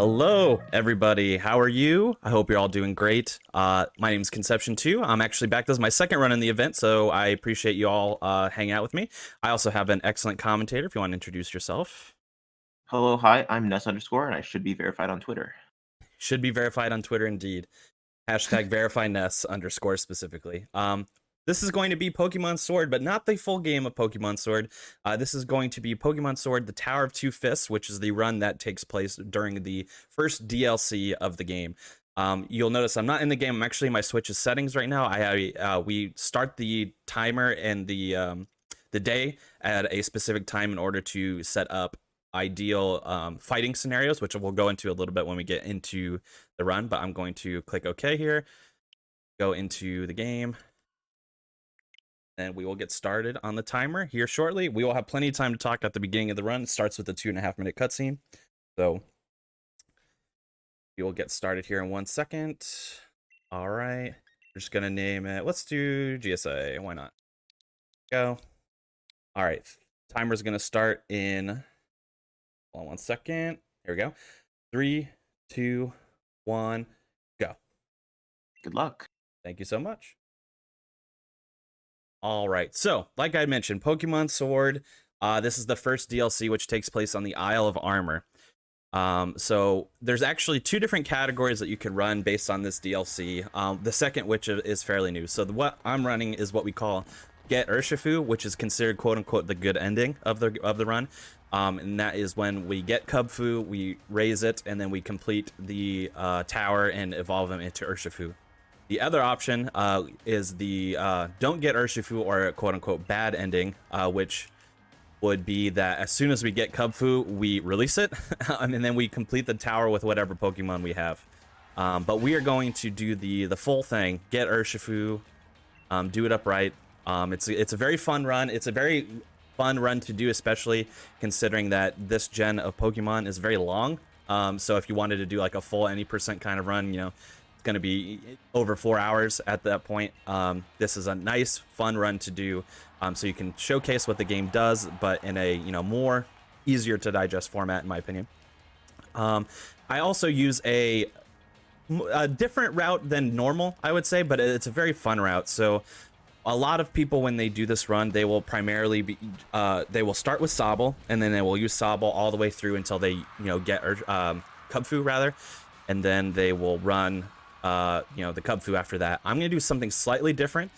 Hello, everybody. How are you? I hope you're all doing great. My name is Conception 2. I'm actually back. This is my second run in the event, so I appreciate you all hanging out with me. I also have an excellent commentator if you want to introduce yourself. Hello, hi, I'm Ness underscore, and I should be verified on Twitter. Should be verified on Twitter, indeed. Hashtag verify Ness underscore specifically. This is going to be Pokemon Sword, but not the full game of Pokemon Sword. This is going to be Pokemon Sword, the Tower of Two Fists, which is the run that takes place during the first DLC of the game. You'll notice I'm not in the game. I'm actually in my Switch's settings right now. We start the timer and the day at a specific time in order to set up ideal fighting scenarios, which we'll go into a little bit when we get into the run. But I'm going to click OK here, go into the game, and we will get started on the timer here shortly. We will have plenty of time to talk at the beginning of the run. It starts with a 2.5-minute cutscene. So we will get started here in 1 second. All right. We're just going to name it. Let's do GSA. Why not? Go. All right. Timer's going to start in, hold on 1 second. Here we go. 3, 2, 1, go. Good luck. Thank you so much. All right, so like I mentioned, Pokemon Sword. This is the first DLC, which takes place on the Isle of Armor. So there's actually two different categories that you could run based on this DLC. The second, which is fairly new. So what I'm running is what we call Get Urshifu, which is considered "quote unquote" the good ending of the run. And that is when we get Kubfu, we raise it, and then we complete the tower and evolve him into Urshifu. The other option is the don't get Urshifu, or quote unquote bad ending, which would be that as soon as we get Kubfu, we release it, and then we complete the tower with whatever Pokemon we have. But we are going to do the full thing, get Urshifu, do it upright. It's a very fun run. It's a very fun run to do, especially considering that this gen of Pokemon is very long. So if you wanted to do like a full any percent kind of run, you know, going to be over 4 hours at that point. This is a nice fun run to do, so you can showcase what the game does, but in a more easier to digest format, in my opinion. I also use a different route than normal, I would say, but it's a very fun route. So a lot of people, when they do this run, they will primarily be they will start with Sobble, and then they will use Sobble all the way through until they get Kubfu rather, and then they will run the Kubfu after that. I'm going to do something slightly different,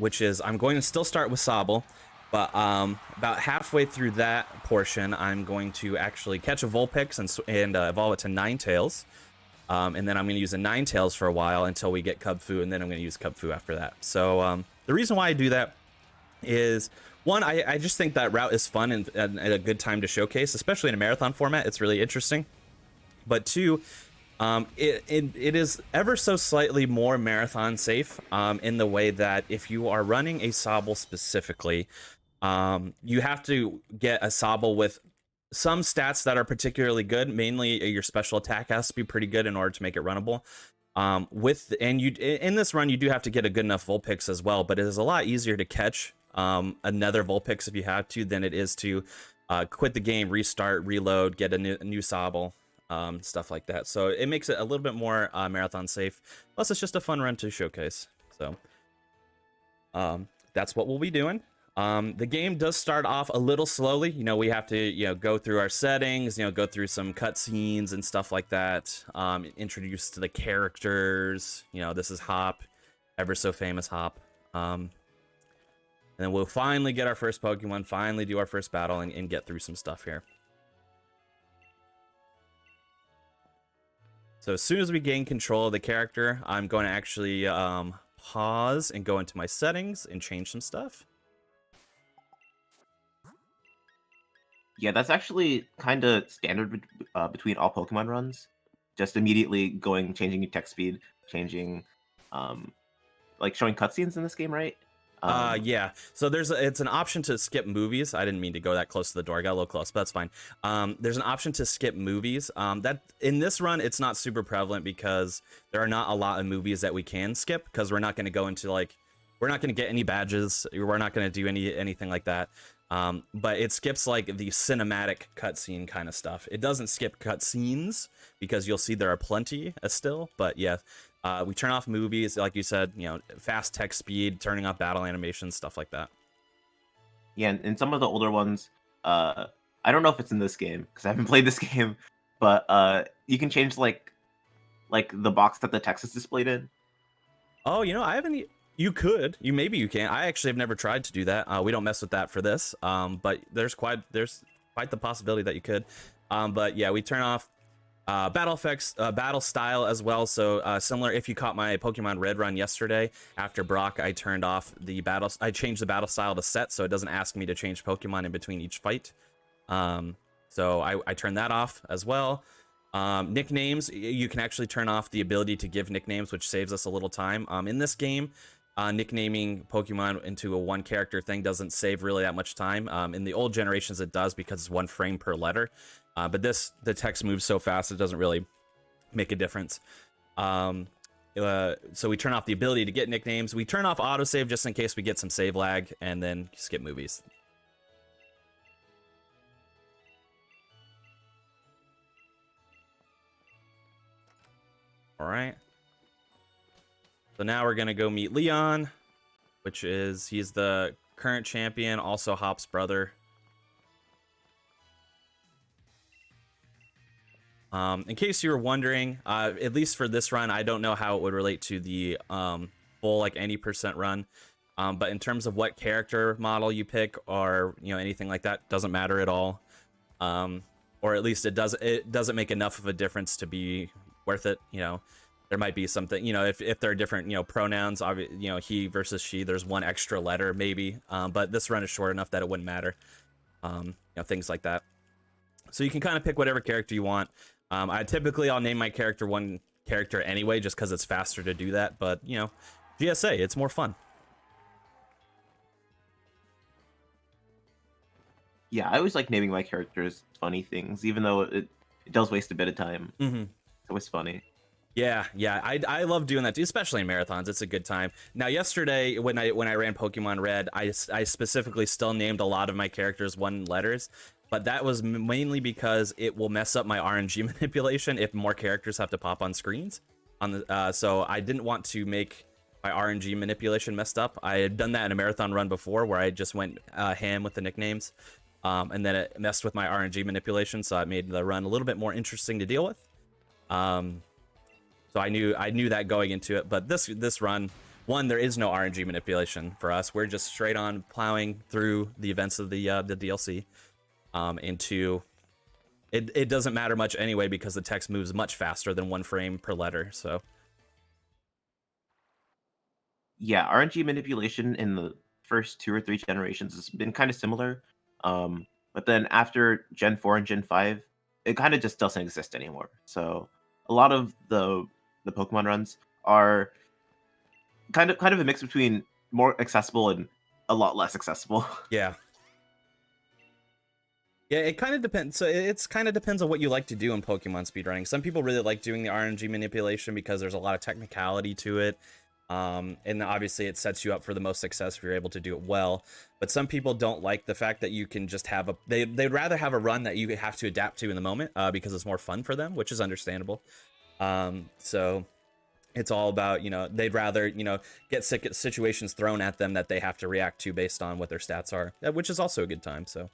which is I'm going to still start with Sobble, but about halfway through that portion, I'm going to actually catch a Vulpix and evolve it to Ninetales. And then I'm going to use a Ninetales for a while until we get Kubfu, and then I'm going to use Kubfu after that. So the reason why I do that is, one, I just think that route is fun and a good time to showcase, especially in a marathon format. It's really interesting. But two, it is ever so slightly more marathon safe in the way that if you are running a Sobble specifically, you have to get a Sobble with some stats that are particularly good. Mainly your special attack has to be pretty good in order to make it runnable. In this run, you do have to get a good enough Vulpix as well, but it is a lot easier to catch another Vulpix if you have to than it is to quit the game, restart, reload, get a new Sobble. Stuff like that. So it makes it a little bit more marathon safe. Plus, it's just a fun run to showcase. So that's what we'll be doing. The game does start off a little slowly. We have to go through our settings, go through some cutscenes and stuff like that. Introduce to the characters. This is Hop, ever so famous Hop. And then we'll finally get our first Pokemon, finally do our first battle, and get through some stuff here. So as soon as we gain control of the character, I'm going to actually pause and go into my settings and change some stuff. Yeah, that's actually kind of standard between all Pokemon runs. Just immediately changing your text speed, changing, like showing cutscenes in this game, right? Yeah. So it's an option to skip movies. I didn't mean to go that close to the door. I got a little close, but that's fine. There's an option to skip movies. That in this run, it's not super prevalent because there are not a lot of movies that we can skip, because we're not going to go into we're not going to get any badges. We're not going to do anything like that. But it skips like the cinematic cutscene kind of stuff. It doesn't skip cutscenes because you'll see there are plenty still. But yeah, we turn off movies, like you said, fast text speed, turning off battle animations, stuff like that. Yeah, and some of the older ones, I don't know if it's in this game because I haven't played this game, but you can change like the box that the text is displayed in. Oh, I haven't. You could. Maybe you can. I actually have never tried to do that. We don't mess with that for this. But there's quite the possibility that you could. But yeah, we turn off battle effects, battle style as well. So similar. If you caught my Pokemon Red run yesterday after Brock, I turned off the battle. I changed the battle style to set, so it doesn't ask me to change Pokemon in between each fight. So I turned that off as well. Nicknames, you can actually turn off the ability to give nicknames, which saves us a little time. In this game, nicknaming Pokemon into a one character thing doesn't save really that much time. In the old generations, it does because it's 1 frame per letter. But the text moves so fast, it doesn't really make a difference. So we turn off the ability to get nicknames. We turn off autosave just in case we get some save lag, and then skip movies. All right. So now we're gonna go meet Leon, he's the current champion, also Hop's brother. In case you were wondering, at least for this run, I don't know how it would relate to the full like any % run. But in terms of what character model you pick or anything like that, doesn't matter at all. Or at least it doesn't make enough of a difference to be worth it. There might be something, if there are different, pronouns, he versus she, there's one extra letter maybe. But this run is short enough that it wouldn't matter. Things like that. So you can kind of pick whatever character you want. I'll name my character one character anyway, just because it's faster to do that. But, GSA, it's more fun. Yeah, I always like naming my characters funny things, even though it does waste a bit of time. Mm-hmm. It's always funny. Yeah, I love doing that too, especially in marathons. It's a good time. Now, yesterday when I ran Pokemon Red, I specifically still named a lot of my characters 1 letters, but that was mainly because it will mess up my RNG manipulation if more characters have to pop on screens. So I didn't want to make my RNG manipulation messed up. I had done that in a marathon run before where I just went ham with the nicknames, and then it messed with my RNG manipulation, so it made the run a little bit more interesting to deal with. So I knew that going into it, but this run, one, there is no RNG manipulation for us. We're just straight on plowing through the events of the DLC. And 2, it doesn't matter much anyway because the text moves much faster than 1 frame per letter. So yeah, RNG manipulation in the first 2 or 3 generations has been kind of similar. But then after Gen 4 and Gen 5, it kind of just doesn't exist anymore. So a lot of the Pokemon runs are kind of a mix between more accessible and a lot less accessible. yeah. Yeah, it kind of depends. So it's kind of depends on what you like to do in Pokemon speedrunning. Some people really like doing the RNG manipulation because there's a lot of technicality to it. And obviously it sets you up for the most success if you're able to do it well. But some people don't like the fact that you can just have they'd rather have a run that you have to adapt to in the moment because it's more fun for them, which is understandable. So it's all about, they'd rather, get situations thrown at them that they have to react to based on what their stats are, which is also a good time. So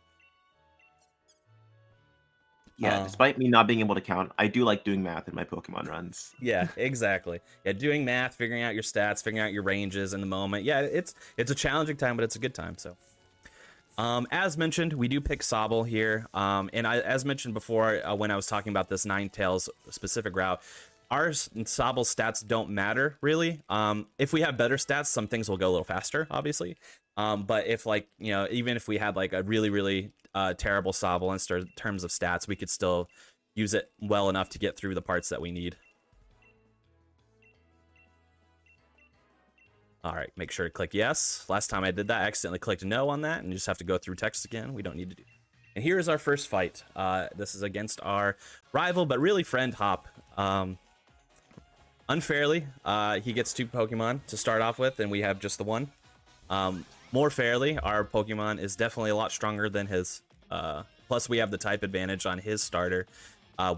yeah, despite me not being able to count, I do like doing math in my Pokemon runs. Yeah, exactly. Yeah, doing math, figuring out your stats, figuring out your ranges in the moment. Yeah, it's a challenging time, but it's a good time. So, as mentioned, we do pick Sobble here. And as mentioned before, when I was talking about this Ninetales specific route, our Sobble stats don't matter really. If we have better stats, some things will go a little faster, obviously. But if even if we had like a really, really terrible Sobble in terms of stats, we could still use it well enough to get through the parts that we need. All right, make sure to click yes. Last time I did that, I accidentally clicked no on that, and you just have to go through text again. We don't need to do. And here is our first fight. This is against our rival, but really friend Hop. Unfairly, he gets 2 Pokemon to start off with, and we have just the 1. more fairly. Our Pokemon is definitely a lot stronger than his. Plus, we have the type advantage on his starter.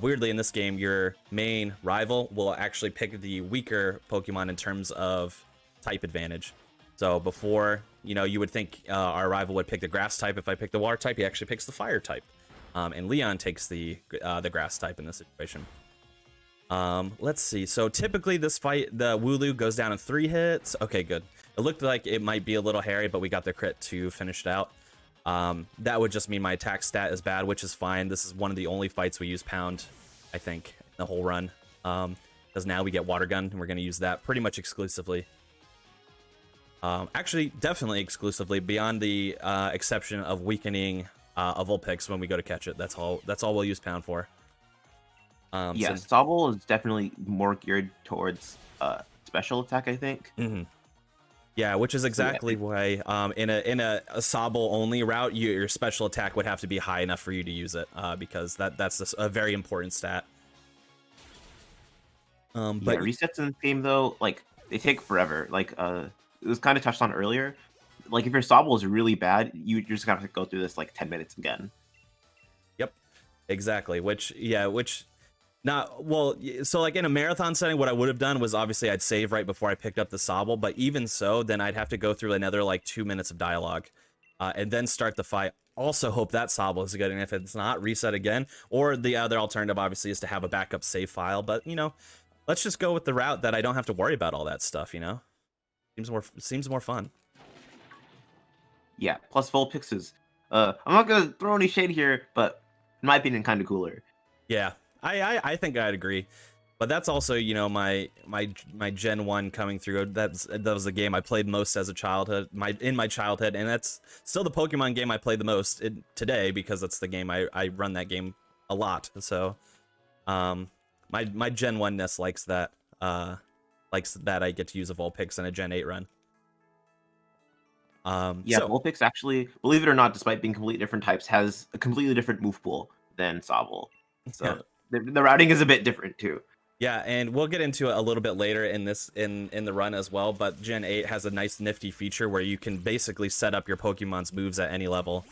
Weirdly, in this game, your main rival will actually pick the weaker Pokemon in terms of type advantage. So before, you would think our rival would pick the grass type. If I pick the water type, he actually picks the fire type. And Leon takes the grass type in this situation. Let's see. So typically this fight, the Wooloo goes down in 3 hits. Okay, good. It looked like it might be a little hairy, but we got the crit to finish it out. That would just mean my attack stat is bad, which is fine. This is one of the only fights we use Pound, I think, in the whole run. Because now we get Water Gun, and we're going to use that pretty much exclusively. Actually, definitely exclusively, beyond the exception of weakening a Vulpix when we go to catch it. That's all we'll use Pound for. Yeah, Sobble is definitely more geared towards special attack, I think. Mm-hmm. Yeah, which is exactly why in a Sobble only route, your special attack would have to be high enough for you to use it, because that's a very important stat. But yeah, resets in this game though, like they take forever. Like it was kind of touched on earlier. Like if your Sobble is really bad, you're just gonna have to go through this like 10 minutes again. Yep, exactly. Not well. So like in a marathon setting, what I would have done was obviously I'd save right before I picked up the Sobble, but even so, then I'd have to go through another like 2 minutes of dialogue, and then start the fight. Also hope that Sobble is good, and if it's not, reset again. Or the other alternative obviously is to have a backup save file, but let's just go with the route that I don't have to worry about all that stuff. Seems more fun. Yeah, plus Vulpix is I'm not gonna throw any shade here, but in my opinion, kind of cooler. Yeah, I think I'd agree, but that's also my Gen 1 coming through. That was the game I played most as a childhood, in my childhood, and that's still the Pokemon game I play the most today, because that's the game I run that game a lot. So, my Gen 1-ness likes that I get to use a Vulpix in a Gen 8 run. Yeah, Vulpix actually, believe it or not, despite being completely different types, has a completely different move pool than Sobble. So yeah. the routing is a bit different too. Yeah, and we'll get into it a little bit later in the run as well, but Gen 8 has a nice nifty feature where you can basically set up your Pokemon's moves at any level.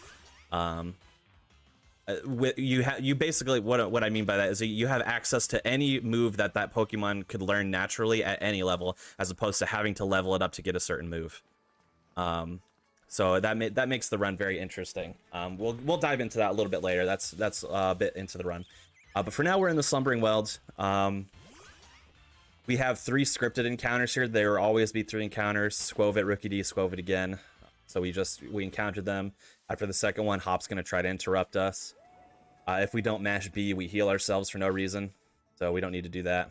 You basically, what I mean by that is you have access to any move that Pokemon could learn naturally at any level, as opposed to having to level it up to get a certain move. So that makes the run very interesting. We'll dive into that a little bit later. That's a bit into the run. But for now, we're in the Slumbering Wilds. We have 3 scripted encounters here. There will always be 3 encounters. Squovit, Rookidee, Squovit again. So we encountered them. After the second one, Hop's going to try to interrupt us. If we don't mash B, we heal ourselves for no reason. So we don't need to do that.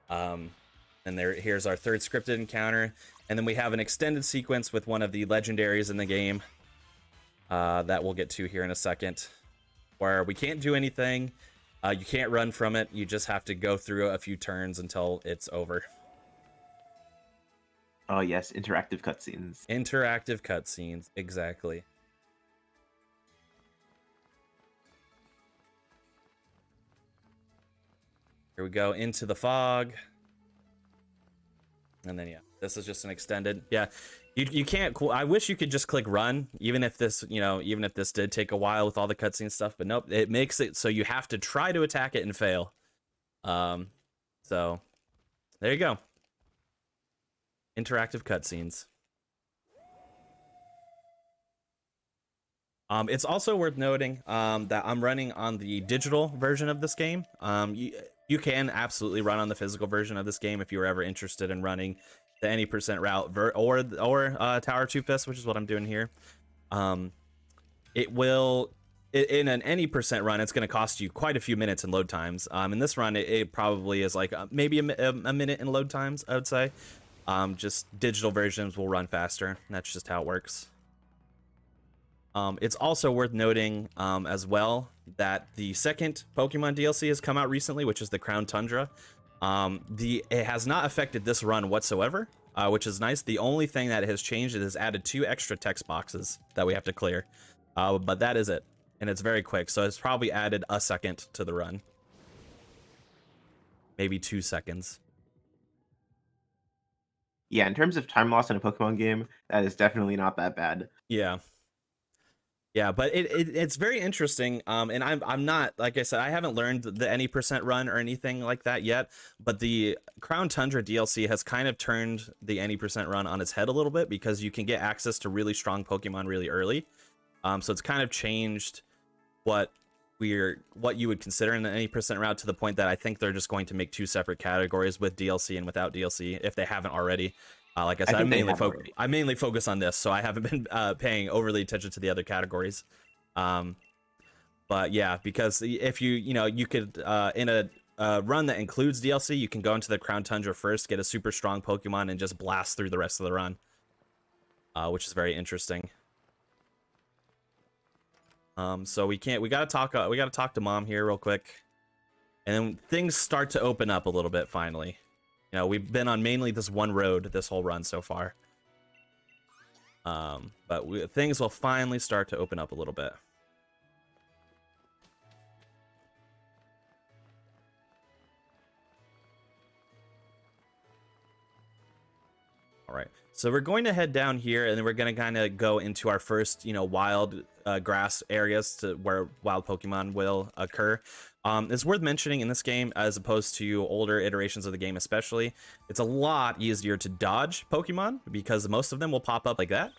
And here's our 3rd scripted encounter. And then we have an extended sequence with one of the legendaries in the game that we'll get to here in a second, where we can't do anything. You can't run from it. You just have to go through a few turns until it's over. Oh yes, interactive cutscenes. Interactive cutscenes, exactly. Here we go into the fog. And then, yeah, this is just an extended. Yeah, you can't. I wish you could just click run, even if this did take a while with all the cutscene stuff. But nope, it makes it so you have to try to attack it and fail. So there you go. Interactive cutscenes. It's also worth noting that I'm running on the digital version of this game. You can absolutely run on the physical version of this game if you were ever interested in running the any percent route or Tower 2 Fist, which is what I'm doing here. It will in an any percent run, it's going to cost you quite a few minutes in load times. In this run, it probably is like maybe a minute in load times, I would say. Just digital versions will run faster. That's just how it works. It's also worth noting as well that the second Pokemon DLC has come out recently, which is the Crown Tundra. It has not affected this run whatsoever, which is nice. The only thing that it has changed, it has added 2 extra text boxes that we have to clear. But that is it, and it's very quick, so it's probably added a second to the run. Maybe 2 seconds. Yeah, in terms of time loss in a Pokemon game, that is definitely not that bad. Yeah. Yeah, but it's very interesting. And I'm not, like I said, I haven't learned the any percent run or anything like that yet. But the Crown Tundra DLC has kind of turned the any percent run on its head a little bit because you can get access to really strong Pokemon really early. So it's kind of changed what what you would consider an any percent route to the point that I think they're just going to make two separate categories with DLC and without DLC if they haven't already. Like I said, think they have already. I mainly focus on this, so I haven't been paying overly attention to the other categories. But yeah, because if you could in a run that includes DLC, you can go into the Crown Tundra first, get a super strong Pokemon, and just blast through the rest of the run, which is very interesting. So we gotta talk to Mom here real quick, and then things start to open up a little bit finally. We've been on mainly this one road this whole run so far. But things will finally start to open up a little bit. All right, so we're going to head down here, and then we're going to kind of go into our first, wild grass areas to where wild Pokemon will occur. It's worth mentioning in this game, as opposed to older iterations of the game especially, it's a lot easier to dodge Pokemon because most of them will pop up like that.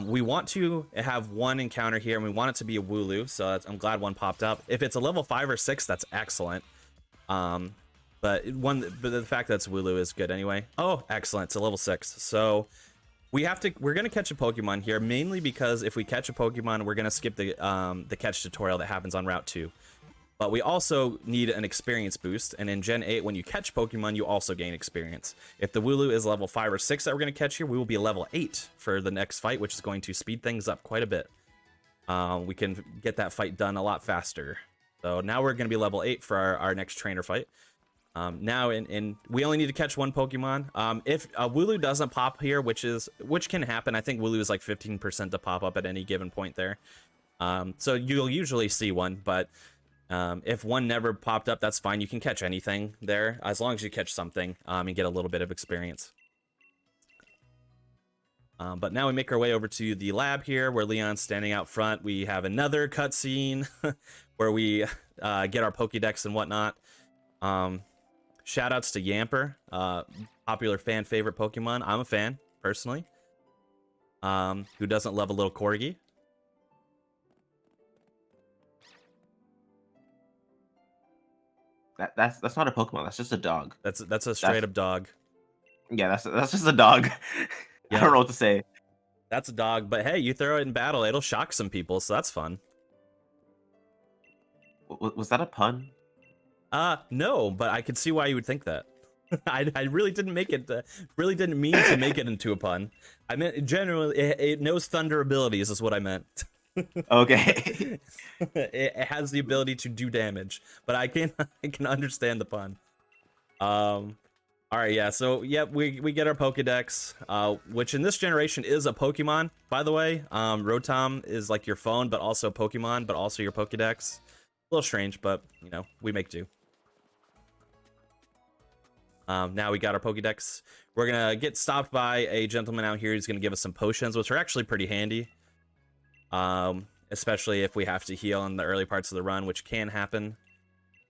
We want to have one encounter here, and we want it to be a Wooloo, so I'm glad one popped up. If it's a level 5 or 6, that's excellent. But the fact that it's Wooloo is good anyway. Oh, excellent. It's a level 6. So we're gonna catch a Pokemon here, mainly because if we catch a Pokemon, we're gonna skip the catch tutorial that happens on Route 2. But we also need an experience boost, and in Gen 8, when you catch Pokemon, you also gain experience. If the Wooloo is level 5 or 6 that we're going to catch here, we will be level 8 for the next fight, which is going to speed things up quite a bit. We can get that fight done a lot faster. So now we're going to be level 8 for our next trainer fight. Now, we only need to catch one Pokemon. If a Wooloo doesn't pop here, which can happen, I think Wooloo is like 15% to pop up at any given point there. So you'll usually see one, but if one never popped up, that's fine. You can catch anything there, as long as you catch something and get a little bit of experience. But now we make our way over to the lab here, where Leon's standing out front. We have another cutscene where we get our Pokédex and whatnot. Shoutouts to Yamper, popular fan favorite Pokemon. I'm a fan, personally. Who doesn't love a little corgi? That's not a Pokemon. That's just a dog. That's a straight up dog. Yeah, that's just a dog. Yeah. I don't know what to say. That's a dog, but hey, you throw it in battle, it'll shock some people, so that's fun. Was that a pun? No, but I could see why you would think that. I really didn't make it. Really didn't mean to make it into a pun. I meant generally, it knows thunder abilities, is what I meant. Okay. It has the ability to do damage, but I can understand the pun. All right, yeah. So yeah, we get our Pokédex, which in this generation is a Pokemon, by the way. Rotom is like your phone, but also Pokemon, but also your Pokédex. A little strange, but we make do. Now we got our Pokédex. We're gonna get stopped by a gentleman out here who's gonna give us some potions, which are actually pretty handy. Especially if we have to heal in the early parts of the run, which can happen.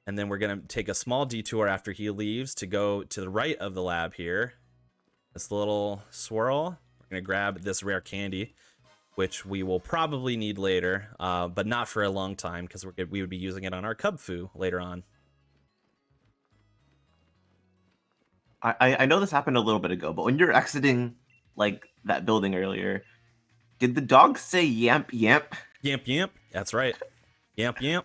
And then we're gonna take a small detour after he leaves to go to the right of the lab here. This little swirl. We're gonna grab this rare candy, which we will probably need later, but not for a long time because we would be using it on our Cubfu later on. I know this happened a little bit ago, but when you're exiting like that building earlier, did the dog say yamp yamp? Yamp yamp. That's right. Yamp yamp.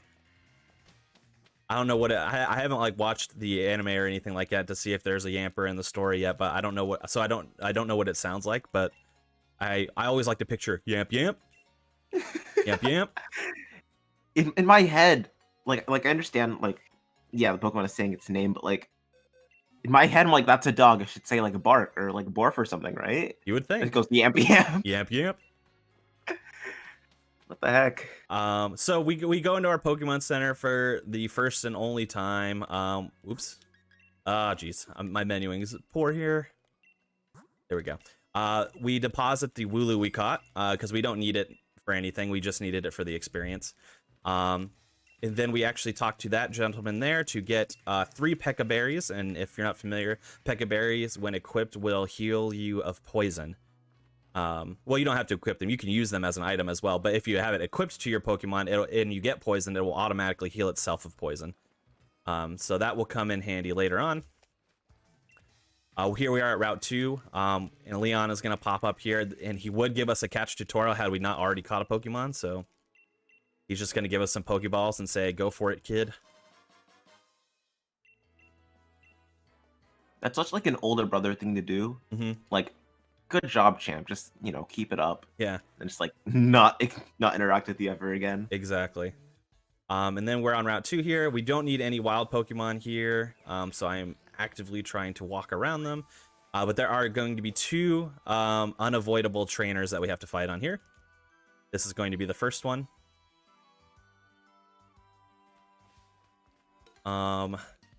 I don't know what I haven't like watched the anime or anything like that to see if there's a yamper in the story yet, but I don't know what. So I don't know what it sounds like, but I always like to picture yamp yamp. Yamp yamp. In my head, like I understand, like, yeah, the Pokemon is saying its name, but like in my head, I'm like, that's a dog. I should say like a bark or like a barf or something, right? You would think. It goes yamp yamp. Yamp yamp. What the heck? So we go into our Pokemon Center for the first and only time. Oops. Ah, jeez. My menuing is poor here. There we go. We deposit the Wooloo we caught because we don't need it for anything. We just needed it for the experience. And then we actually talked to that gentleman there to get 3 Pekka berries. And if you're not familiar, Pekka berries, when equipped, will heal you of poison. Well, you don't have to equip them. You can use them as an item as well. But if you have it equipped to your Pokemon and you get poisoned, it will automatically heal itself of poison. So that will come in handy later on. Here we are at Route 2, and Leon is going to pop up here, and he would give us a catch tutorial had we not already caught a Pokemon, so he's just going to give us some Pokeballs and say, go for it, kid. That's such like an older brother thing to do. Mm-hmm. Like, good job, champ. Just, keep it up. Yeah. And just like not interact with you ever again. Exactly. And then we're on Route 2 here. We don't need any wild Pokemon here, so I am actively trying to walk around them. But there are going to be 2 unavoidable trainers that we have to fight on here. This is going to be the first one.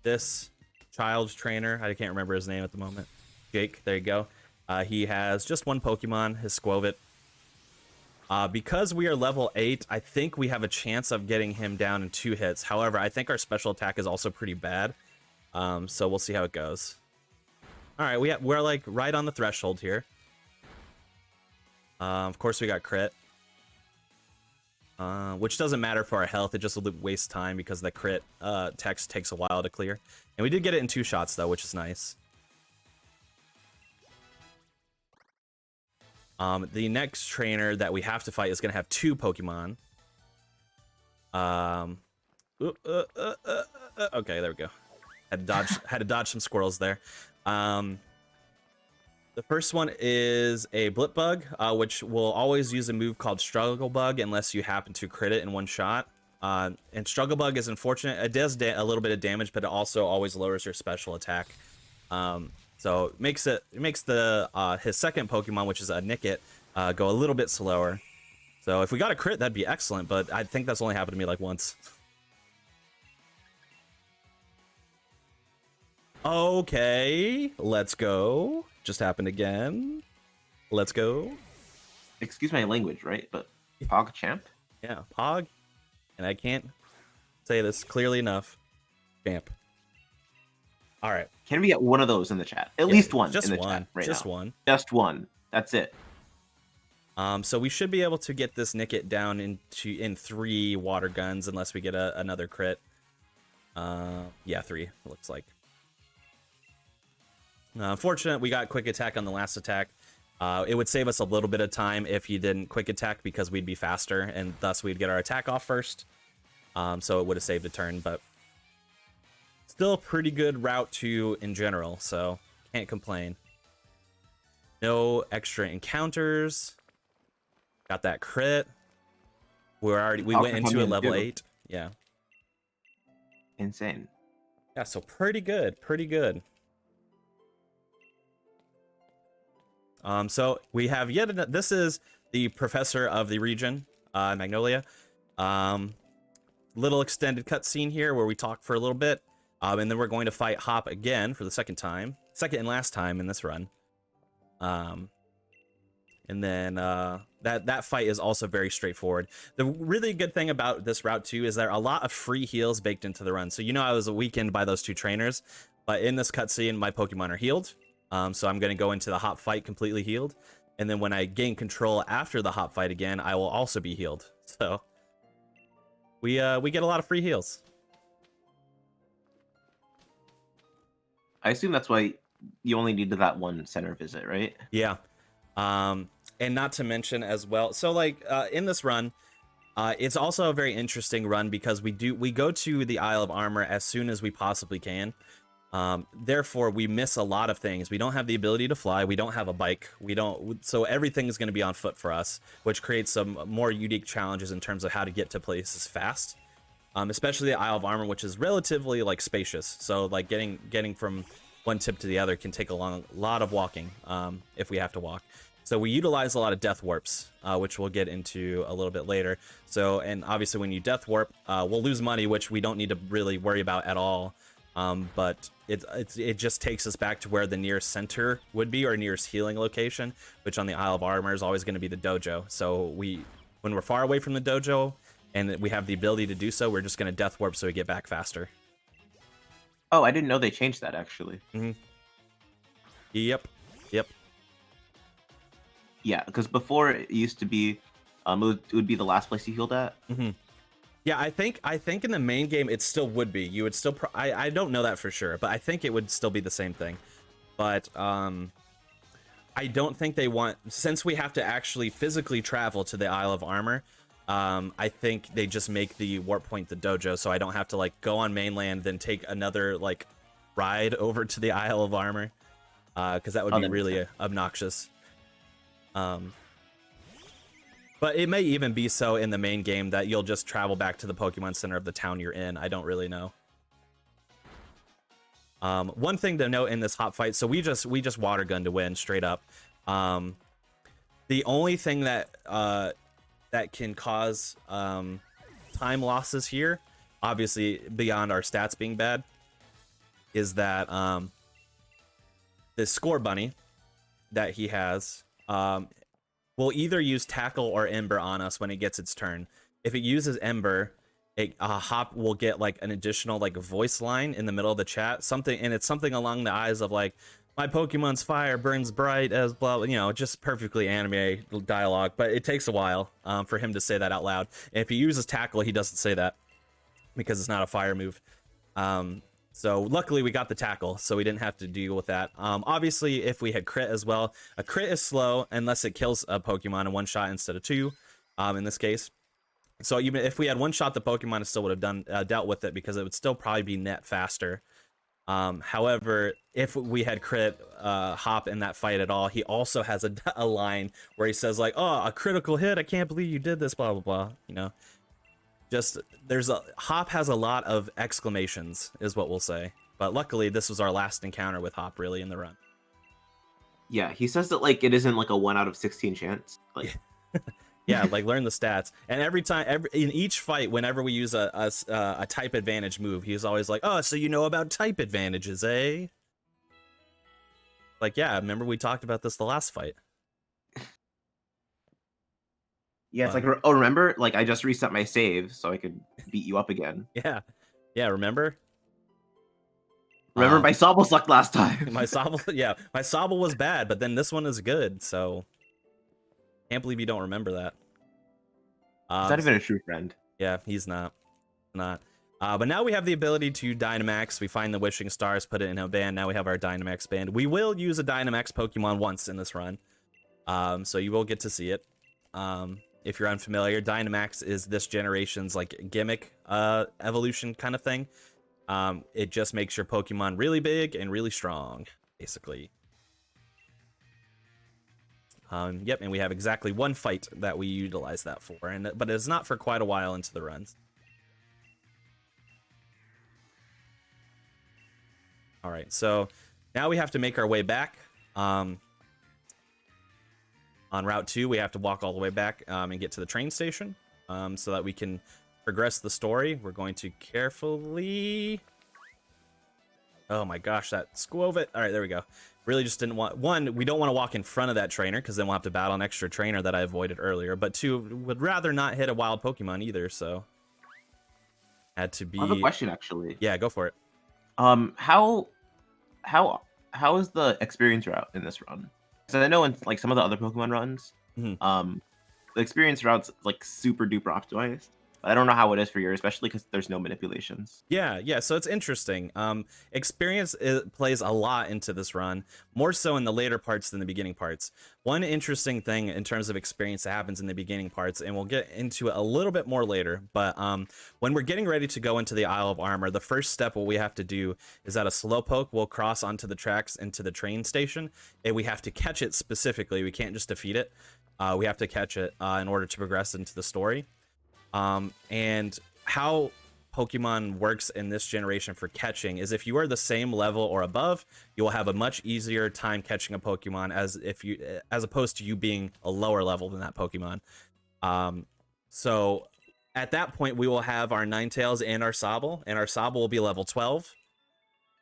This child trainer, I can't remember his name at the moment. Jake, there you go. He has just 1 Pokemon, his Squovit. Because we are level 8, I think we have a chance of getting him down in 2 hits. However, I think our special attack is also pretty bad. So we'll see how it goes. All right, we're like right on the threshold here. Of course, we got crit. Which doesn't matter for our health. It just wastes time because the crit text takes a while to clear. And we did get it in 2 shots, though, which is nice. The next trainer that we have to fight is going to have 2 Pokemon. Okay, there we go. Had to dodge some squirrels there. The first one is a Blipbug, which will always use a move called Struggle Bug unless you happen to crit it in 1 shot. And Struggle Bug is unfortunate. It does a little bit of damage, but it also always lowers your special attack. So it makes the his second Pokemon, which is a Nickit, go a little bit slower. So if we got a crit, that'd be excellent, but I think that's only happened to me like once. Okay, let's go. Just happened again. Let's go. Excuse my language, right? But Pog champ? Yeah, Pog. And I can't say this clearly enough. Champ. All right. Can we get one of those in the chat? At least one just in the one. chat right Just now. one. Just one. That's it. So we should be able to get this Nickit down in 3 water guns unless we get another crit. Yeah, 3, it looks like. Unfortunate, we got quick attack on the last attack. It would save us a little bit of time if he didn't quick attack because we'd be faster and thus we'd get our attack off first. So it would have saved a turn, but still a pretty good Route 2 in general, so can't complain. No extra encounters. Got that crit. We went into a level 8. Yeah. Insane. Yeah, so pretty good. Pretty good. So we have yet another. This is the professor of the region, Magnolia. Little extended cutscene here where we talk for a little bit, and then we're going to fight Hop again for the second and last time in this run. And then that fight is also very straightforward. The really good thing about this Route 2 is there are a lot of free heals baked into the run. So I was weakened by those 2 trainers, but in this cutscene, my Pokemon are healed. So I'm going to go into the Hop fight completely healed. And then when I gain control after the Hop fight again, I will also be healed. So we get a lot of free heals. I assume that's why you only needed that 1 center visit, right? Yeah. And not to mention as well, so like in this run, it's also a very interesting run because we go to the Isle of Armor as soon as we possibly can. Therefore, we miss a lot of things. We don't have the ability to fly. We don't have a bike. So everything is going to be on foot for us, which creates some more unique challenges in terms of how to get to places fast. Especially the Isle of Armor, which is relatively like spacious. So like getting from one tip to the other can take a lot of walking if we have to walk. So we utilize a lot of death warps, which we'll get into a little bit later. So, and obviously when you death warp, we'll lose money, which we don't need to really worry about at all. But it just takes us back to where the nearest center would be, or nearest healing location, which on the Isle of Armor is always going to be the dojo. So when we're far away from the dojo and we have the ability to do so, we're just going to death warp so we get back faster. Oh, I didn't know they changed that actually. Yep. Yeah, because before it used to be, it would be the last place you healed at. Yeah, I think in the main game it still would be. You would still. I don't know that for sure, but I think it would still be the same thing. But I don't think they want, since we have to actually physically travel to the Isle of Armor. I think they just make the warp point the dojo, so I don't have to like go on mainland then take another like ride over to the Isle of Armor, because that would be really obnoxious. But it may even be so in the main game that you'll just travel back to the Pokemon Center of the town you're in. I don't really know. One thing to note in this hop fight, so we just water gun to win straight up. The only thing that that can cause time losses here, obviously beyond our stats being bad, is that the Score Bunny that he has will either use Tackle or Ember on us when it gets its turn. If it uses Ember, Hop will get like an additional like voice line in the middle of the chat, and it's something along the eyes of like, my Pokemon's fire burns bright as blah, you know, just perfectly anime dialogue, but it takes a while for him to say that out loud. And if he uses Tackle, he doesn't say that because it's not a fire move. So luckily we got the Tackle, so we didn't have to deal with that. Obviously, if we had Crit as well, a Crit is slow unless it kills a Pokemon in one shot instead of two, in this case. So even if we had one shot, the Pokemon still would have dealt with it because it would still probably be net faster. However, if we had Crit Hop in that fight at all, he also has a line where he says like, "Oh, a critical hit! I can't believe you did this!" Blah blah blah. You know. Just Hop has a lot of exclamations, is what we'll say. But luckily, this was our last encounter with Hop, really, in the run. Yeah, he says that like it isn't like a 1 out of 16 chance. Like, yeah, like learn the stats. And every time, in each fight, whenever we use a type advantage move, he's always like, "Oh, so you know about type advantages, eh?" Like, yeah, remember we talked about this the last fight. yeah, it's like, oh, remember? Like, I just reset my save so I could beat you up again. Yeah, remember? Remember my Sobble sucked last time. my Sobble was bad, but then this one is good, so can't believe you don't remember that. He's not even a true friend. Yeah, he's not. But now we have the ability to Dynamax. We find the Wishing Stars, put it in a band. Now we have our Dynamax band. We will use a Dynamax Pokemon once in this run, so you will get to see it. If you're unfamiliar, Dynamax is this generation's like gimmick evolution kind of thing. It just makes your Pokemon really big and really strong, basically. Yep, and we have exactly one fight that we utilize that for, but it's not for quite a while into the runs. All right, so now we have to make our way back. On Route 2, we have to walk all the way back and get to the train station so that we can progress the story. We're going to carefully... Oh my gosh, that Squovit. All right, there we go. Really just didn't want... One, we don't want to walk in front of that trainer because then we'll have to battle an extra trainer that I avoided earlier. But two, would rather not hit a wild Pokemon either, so... Had to be... I have a question, actually. Yeah, go for it. How is the experience route in this run? So I know in like some of the other Pokemon runs, the experience route's like super duper optimized. I don't know how it is for yours, especially because there's no manipulations. Yeah, so it's interesting. Experience plays a lot into this run, more so in the later parts than the beginning parts. One interesting thing in terms of experience that happens in the beginning parts, and we'll get into it a little bit more later, but when we're getting ready to go into the Isle of Armor, the first step what we have to do is that a Slowpoke will cross onto the tracks into the train station, and we have to catch it specifically. We can't just defeat it. We have to catch it in order to progress into the story. And how Pokemon works in this generation for catching is if you are the same level or above, you will have a much easier time catching a Pokemon as opposed to you being a lower level than that Pokemon. So at that point we will have our Ninetales and our Sobble will be level 12.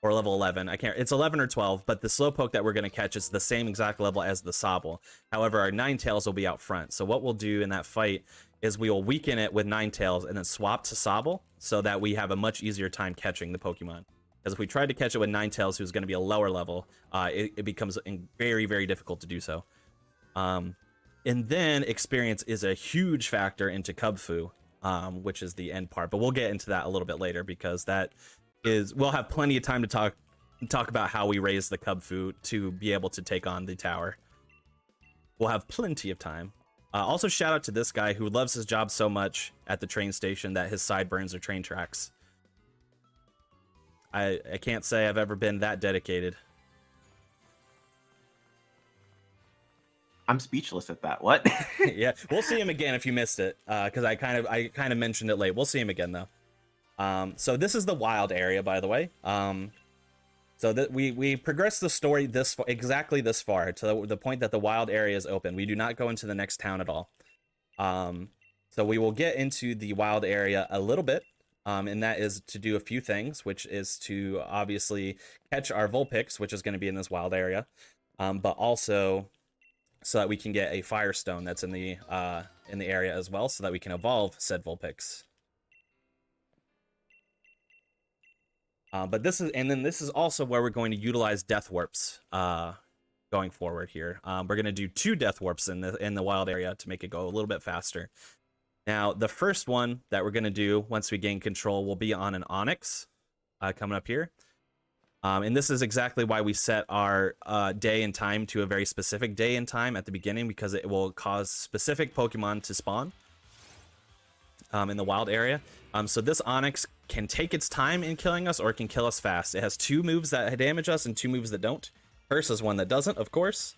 or level 11. I can't. It's 11 or 12, but the Slowpoke that we're going to catch is the same exact level as the Sobble. However, our Ninetales will be out front. So what we'll do in that fight is we will weaken it with Ninetales and then swap to Sobble so that we have a much easier time catching the Pokemon. Because if we tried to catch it with Ninetales, who's going to be a lower level, it becomes very, very difficult to do so. And then experience is a huge factor into Kubfu, which is the end part. But we'll get into that a little bit later because we'll have plenty of time to talk about how we raise the Kubfu to be able to take on the tower. We'll have plenty of time. Also, shout out to this guy who loves his job so much at the train station that his sideburns are train tracks. I can't say I've ever been that dedicated. I'm speechless at that. What? Yeah, we'll see him again if you missed it, because I kind of mentioned it late. We'll see him again though. So this is the wild area, by the way. So that we progress the story exactly this far to the point that the wild area is open. We do not go into the next town at all. So we will get into the wild area a little bit. And that is to do a few things, which is to obviously catch our Vulpix, which is going to be in this wild area, but also so that we can get a Firestone that's in the area as well, so that we can evolve said Vulpix. But this is also where we're going to utilize Death Warps going forward here. We're going to do 2 Death Warps in the wild area to make it go a little bit faster. Now, the first one that we're going to do once we gain control will be on an Onix coming up here. And this is exactly why we set our day and time to a very specific day and time at the beginning, because it will cause specific Pokemon to spawn in the wild area. So this Onix can take its time in killing us, or it can kill us fast. It has 2 moves that damage us and 2 moves that don't. Curse is one that doesn't, of course.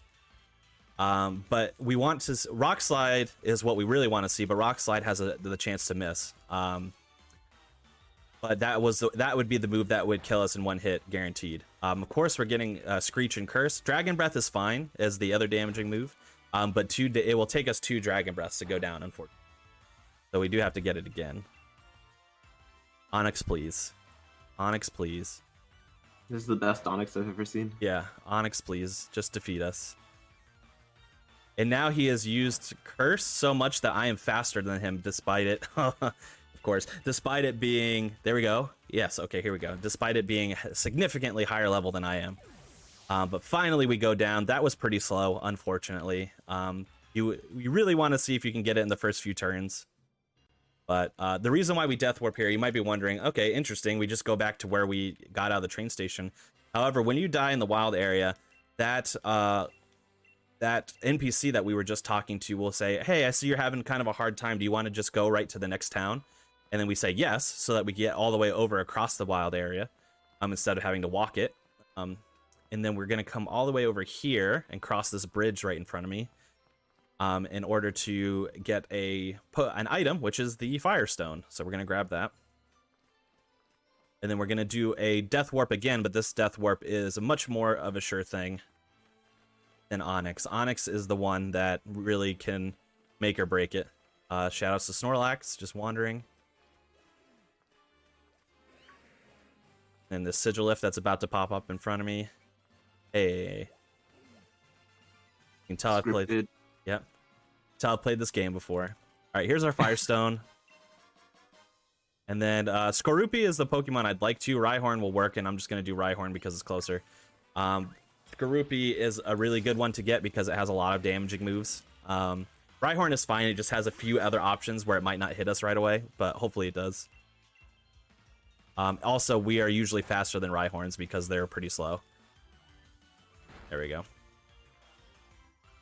But we want to Rock Slide is what we really want to see, but Rock Slide has the chance to miss. But that would be the move that would kill us in 1 hit, guaranteed. Of course, we're getting Screech and Curse. Dragon Breath is fine as the other damaging move, but it will take us 2 Dragon Breaths to go down, unfortunately. So we do have to get it again. Onix, please. Onix, please. This is the best Onix I've ever seen. Yeah, Onix, please. Just defeat us. And now he has used Curse so much that I am faster than him, despite it. Of course, despite it being... There we go. Yes, okay, here we go. Despite it being significantly higher level than I am. But finally we go down. That was pretty slow, unfortunately. You really want to see if you can get it in the first few turns. But the reason why we Death Warp here, you might be wondering, okay, interesting. We just go back to where we got out of the train station. However, when you die in the wild area, that NPC that we were just talking to will say, hey, I see you're having kind of a hard time. Do you want to just go right to the next town? And then we say yes, so that we get all the way over across the wild area instead of having to walk it. And then we're going to come all the way over here and cross this bridge right in front of me in order to get an item, which is the Firestone. So we're going to grab that. And then we're going to do a Death Warp again, but this Death Warp is much more of a sure thing than Onix. Onix is the one that really can make or break it. Shoutouts to Snorlax, just wandering. And the Sigilif that's about to pop up in front of me. Hey. You can tell I've played... Yep. Tell I've played this game before. Alright, here's our Firestone. And then Skorupi is the Pokemon I'd like to. Rhyhorn will work, and I'm just going to do Rhyhorn because it's closer. Skorupi is a really good one to get because it has a lot of damaging moves. Rhyhorn is fine. It just has a few other options where it might not hit us right away, but hopefully it does. Also, we are usually faster than Rhyhorns because they're pretty slow. There we go.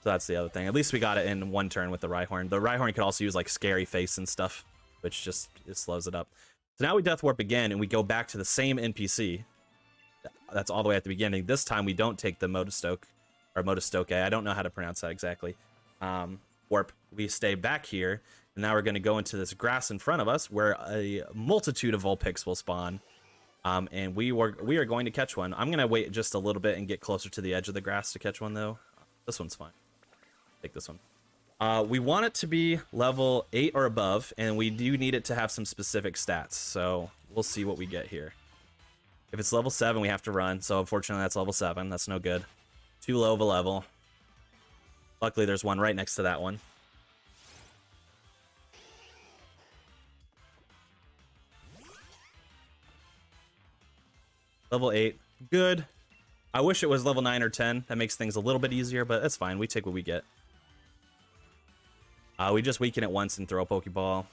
So that's the other thing. At least we got it in 1 turn with the Rhyhorn. The Rhyhorn could also use like Scary Face and stuff, which just slows it up. So now we Death Warp again, and we go back to the same NPC. That's all the way at the beginning. This time we don't take the Motostoke, or Motostoke. I don't know how to pronounce that exactly. Warp. We stay back here, and now we're going to go into this grass in front of us, where a multitude of Vulpix will spawn. And we are going to catch one. I'm going to wait just a little bit and get closer to the edge of the grass to catch one, though. This one's fine. Take this one. We want it to be level 8 or above, and we do need it to have some specific stats. So we'll see what we get here. If it's level 7, we have to run. So unfortunately, that's level 7. That's no good. Too low of a level. Luckily, there's one right next to that one. Level 8. Good. I wish it was level 9 or 10. That makes things a little bit easier, but that's fine. We take what we get. We just weaken it once and throw a Pokeball.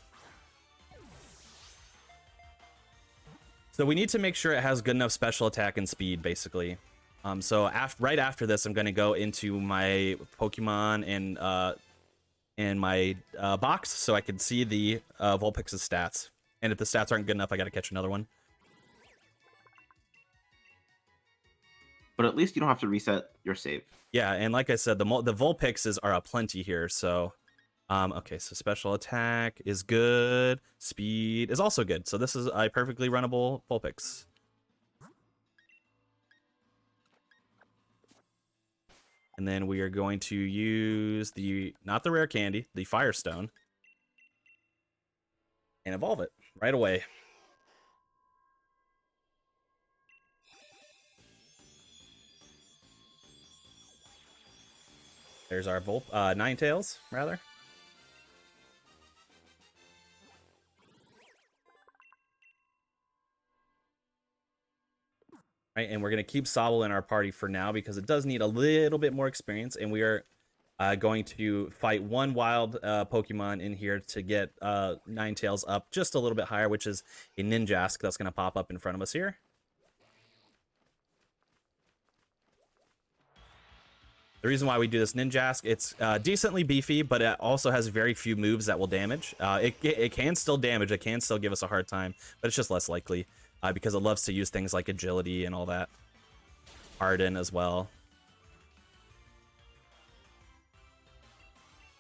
So we need to make sure it has good enough special attack and speed, basically. So right after this, I'm going to go into my Pokemon and my box so I can see the Vulpix's stats. And if the stats aren't good enough, I got to catch another one. But at least you don't have to reset your save. Yeah, and like I said, the Vulpixes are aplenty here, so... okay, so special attack is good. Speed is also good. So this is a perfectly runnable Vulpix. And then we are going to use not the rare candy, the Firestone. And evolve it right away. There's our Ninetales, rather. Right, and we're going to keep Sobble in our party for now because it does need a little bit more experience, and we are going to fight one wild Pokemon in here to get Ninetales up just a little bit higher, which is a Ninjask that's going to pop up in front of us here. The reason why we do this Ninjask, it's decently beefy, but it also has very few moves that will damage. It can still damage, it can still give us a hard time, but it's just less likely. Because it loves to use things like agility and all that. Harden as well.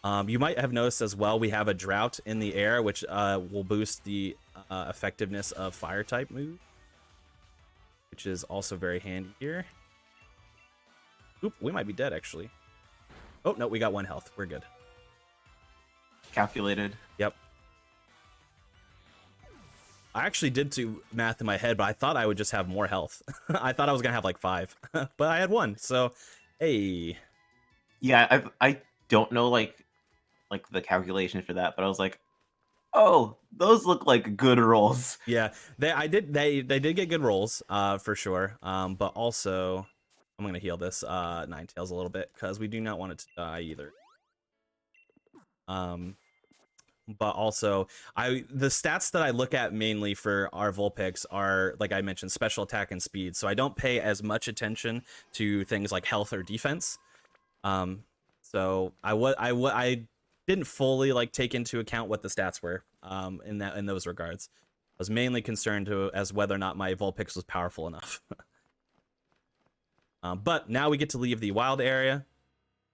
You might have noticed as well, we have a Drought in the air, which will boost the effectiveness of Fire-type moves. Which is also very handy here. Oop, we might be dead, actually. Oh, no, we got 1 health. We're good. Calculated. Yep. I actually did do math in my head, but I thought I would just have more health. I thought I was gonna have like 5, but I had 1. So, hey. Yeah, I don't know like the calculation for that, but I was like, oh, those look like good rolls. Yeah, they did get good rolls, for sure. But also, I'm gonna heal this Ninetales a little bit because we do not want it to die either. But also, the stats that I look at mainly for our Vulpix are, like I mentioned, special attack and speed. So I don't pay as much attention to things like health or defense. So I didn't fully like take into account what the stats were in those regards. I was mainly concerned as whether or not my Vulpix was powerful enough. But now we get to leave the wild area.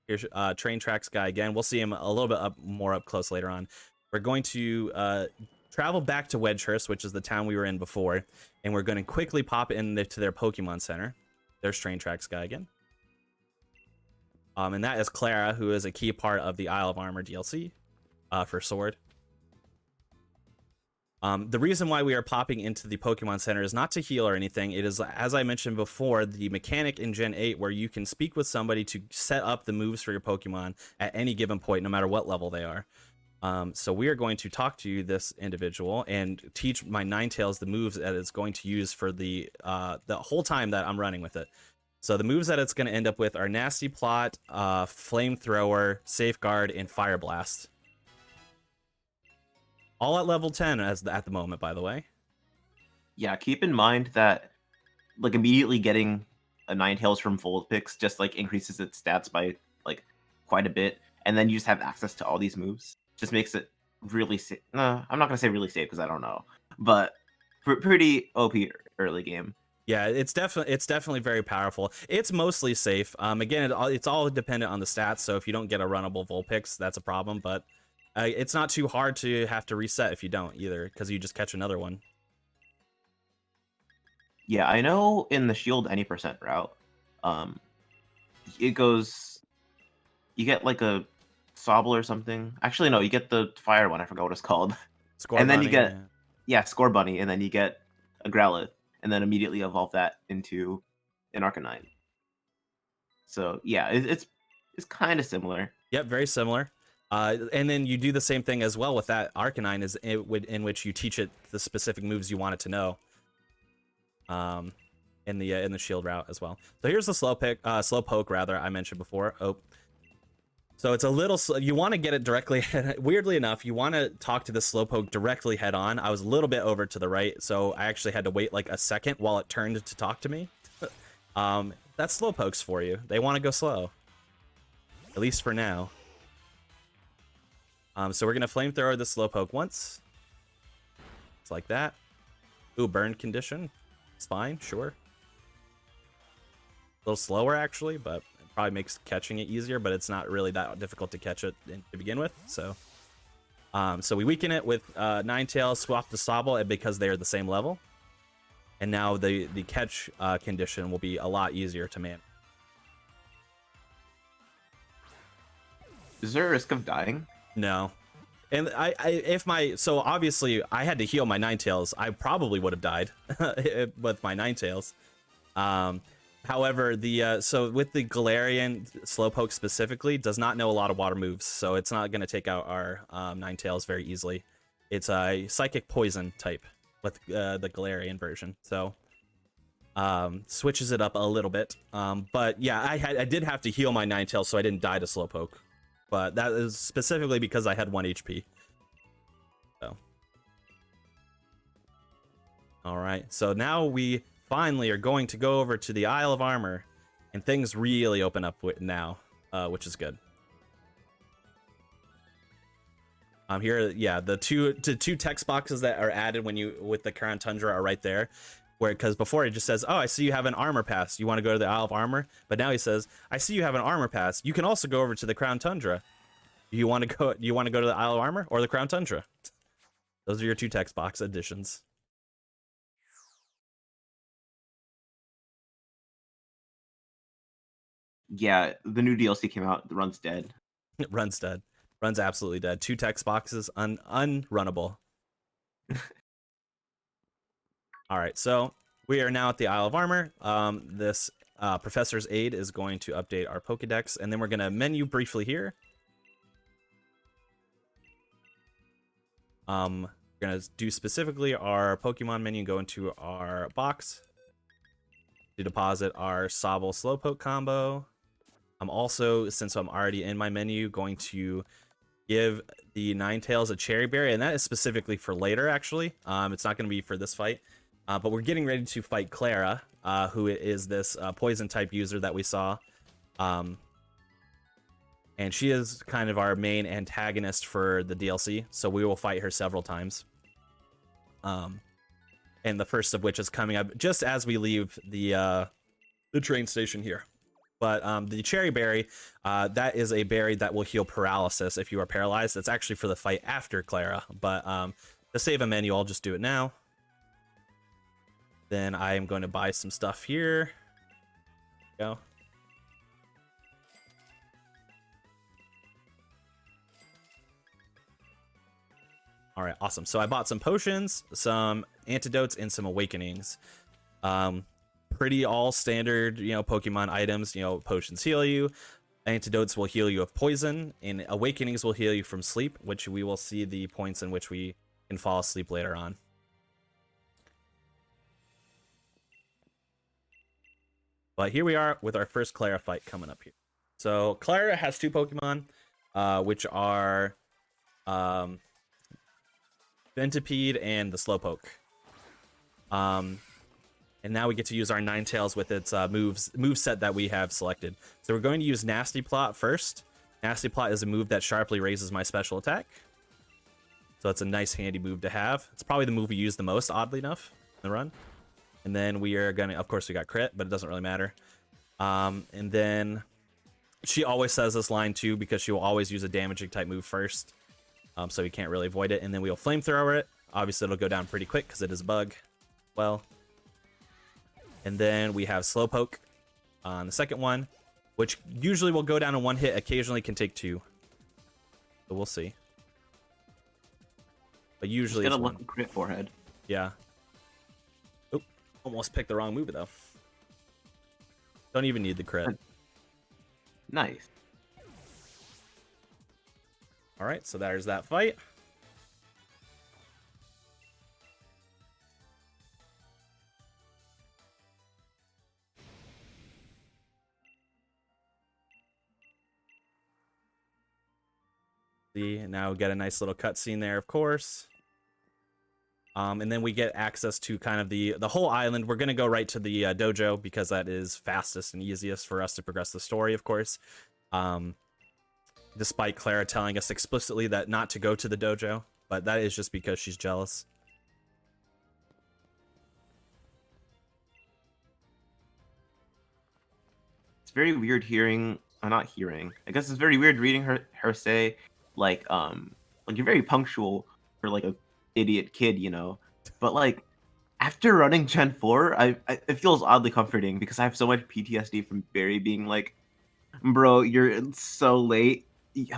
Here's Train Tracks guy again. We'll see him a little bit more up close later on. We're going to travel back to Wedgehurst, which is the town we were in before, and we're going to quickly pop into their Pokemon Center. There's Train Tracks guy again. And that is Klara, who is a key part of the Isle of Armor DLC for Sword. The reason why we are popping into the Pokemon Center is not to heal or anything. It is, as I mentioned before, the mechanic in Gen 8 where you can speak with somebody to set up the moves for your Pokemon at any given point, no matter what level they are. So we are going to talk to this individual and teach my Ninetales the moves that it's going to use for the whole time that I'm running with it. So the moves that it's going to end up with are Nasty Plot, Flamethrower, Safeguard, and Fire Blast. All at level 10 at the moment, by the way. Yeah, keep in mind that like immediately getting a Ninetales from Vulpix just like increases its stats by like quite a bit, and then you just have access to all these moves. Just makes it really safe. No, I'm not gonna say really safe because I don't know, but pretty OP early game. Yeah, it's definitely very powerful. It's mostly safe. Again, it's all dependent on the stats. So if you don't get a runnable Vulpix, that's a problem. But it's not too hard to have to reset if you don't either, because you just catch another one. Yeah, I know in the Shield any percent route, it goes. You get like a Sobble or something. Actually, no, you get the fire one. I forgot what it's called. Score and then Bunny, you get Score Bunny, and then you get a Growlithe. and then immediately evolve that into an Arcanine. So yeah, it's kind of similar. Yep, very similar. And then you do the same thing as well with that Arcanine, in which you teach it the specific moves you want it to know. In the shield route as well. So here's the Slowpoke rather I mentioned before. Oh, so it's a little. You want to get it directly. Weirdly enough, you want to talk to the Slowpoke directly head on. I was a little bit over to the right, so I actually had to wait like a second while it turned to talk to me. That's Slowpokes for you. They want to go slow, at least for now. So we're gonna flamethrower the Slowpoke once. It's like that. Ooh, burn condition. It's fine, sure. A little slower actually, but it probably makes catching it easier. But it's not really that difficult to catch it to begin with. So, so we weaken it with Ninetales, swap the Sobble, and because they are the same level, and now the catch condition will be a lot easier to manage. Is there a risk of dying? No. And so obviously I had to heal my Ninetales. I probably would have died with my Ninetales. However, so with the Galarian Slowpoke specifically, does not know a lot of water moves, so it's not going to take out our Ninetales very easily. It's a Psychic Poison type with the Galarian version, so switches it up a little bit. But yeah, I did have to heal my Ninetales so I didn't die to Slowpoke. But that is specifically because I had 1 HP. So. Alright, so now we finally are going to go over to the Isle of Armor. And things really open up now, which is good. Here, yeah, the two text boxes that are added with the Crown Tundra are right there. Because before it just says, oh, I see you have an armor pass. You want to go to the Isle of Armor? But now he says, I see you have an armor pass. You can also go over to the Crown Tundra. You want to go to the Isle of Armor or the Crown Tundra? Those are your 2 text box additions. Yeah, the new DLC came out. The run's dead. Run's dead. Run's absolutely dead. 2 text boxes, unrunnable. All right, so we are now at the Isle of Armor. This Professor's Aid is going to update our Pokedex, and then we're going to menu briefly here. We're going to do specifically our Pokemon menu, go into our box to deposit our Sobble Slowpoke combo. I'm also, since I'm already in my menu, going to give the Ninetales a Cherry Berry, and that is specifically for later, actually. It's not going to be for this fight. But we're getting ready to fight Klara, who is this poison type user that we saw. And she is kind of our main antagonist for the DLC, so we will fight her several times. And the first of which is coming up just as we leave the train station here. But the Cherry Berry, that is a berry that will heal paralysis if you are paralyzed. That's actually for the fight after Klara. But to save a menu, I'll just do it now. Then I am going to buy some stuff here. Go. All right, awesome. So I bought some potions, some antidotes, and some awakenings. Pretty all standard, Pokemon items. Potions heal you, antidotes will heal you of poison, and awakenings will heal you from sleep, which we will see the points in which we can fall asleep later on. But here we are with our first Klara fight coming up here. So Klara has 2 Pokemon, which are Venipede and the Slowpoke. And now we get to use our Ninetales with its move set that we have selected. So we're going to use Nasty Plot first. Nasty Plot is a move that sharply raises my special attack. So it's a nice handy move to have. It's probably the move we use the most, oddly enough, in the run. And then we are going to, of course, we got crit, but it doesn't really matter. And then she always says this line too, because she will always use a damaging type move first. So we can't really avoid it. And then we'll flamethrower it. Obviously, it'll go down pretty quick because it is a bug. Well. And then we have Slowpoke on the second one, which usually will go down in 1 hit, occasionally can take 2. So we'll see. But usually it's it's gonna look crit forehead. Yeah. Oop. Almost picked the wrong move though. Don't even need the crit. Nice. All right, so there's that fight. See, now we get a nice little cutscene there, of course. And then we get access to kind of the whole island. We're going to go right to the dojo because that is fastest and easiest for us to progress the story, of course. Despite Klara telling us explicitly that not to go to the dojo, but that is just because she's jealous. It's very weird hearing, not hearing. I guess it's very weird reading her say like you're very punctual for like a idiot kid, you know. But like after running Gen 4, it feels oddly comforting because I have so much PTSD from Barry being like, bro, you're so late.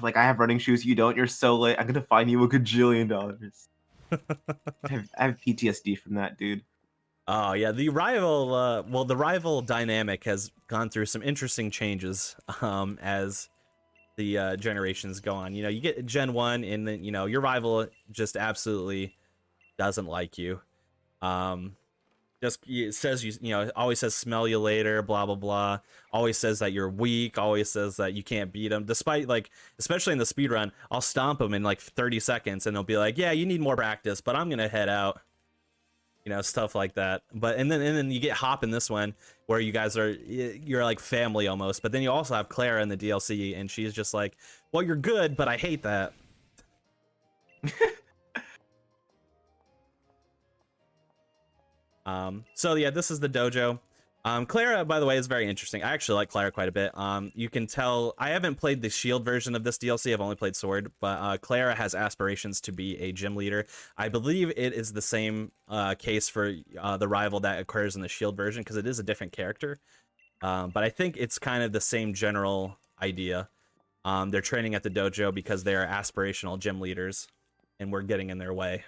Like I have running shoes, you don't. You're so late. I'm gonna fine you $1 gajillion. I have PTSD from that, dude. Oh yeah, the rival well, the rival dynamic has gone through some interesting changes as the generations go on. You know, you get Gen 1 and then, you know, your rival just absolutely doesn't like you. Just it says you know, always says smell you later, blah blah blah. Always says that you're weak, always says that you can't beat him. Despite, like, especially in the speed run, I'll stomp him in like 30 seconds and they'll be like, "Yeah, you need more practice, but I'm going to head out." You know, stuff like that. But and then you get Hop in this one where you guys are, you're like family almost. But then you also have Klara in the DLC and she's just like, "Well, you're good, but I hate that." So yeah, this is the dojo. Klara, by the way, is very interesting. I actually like Klara quite a bit. You can tell I haven't played the Shield version of this DLC. I've only played Sword, but Klara has aspirations to be a gym leader. I believe it is the same case for the rival that occurs in the Shield version because it is a different character. But I think it's kind of the same general idea. They're training at the dojo because they are aspirational gym leaders, and we're getting in their way.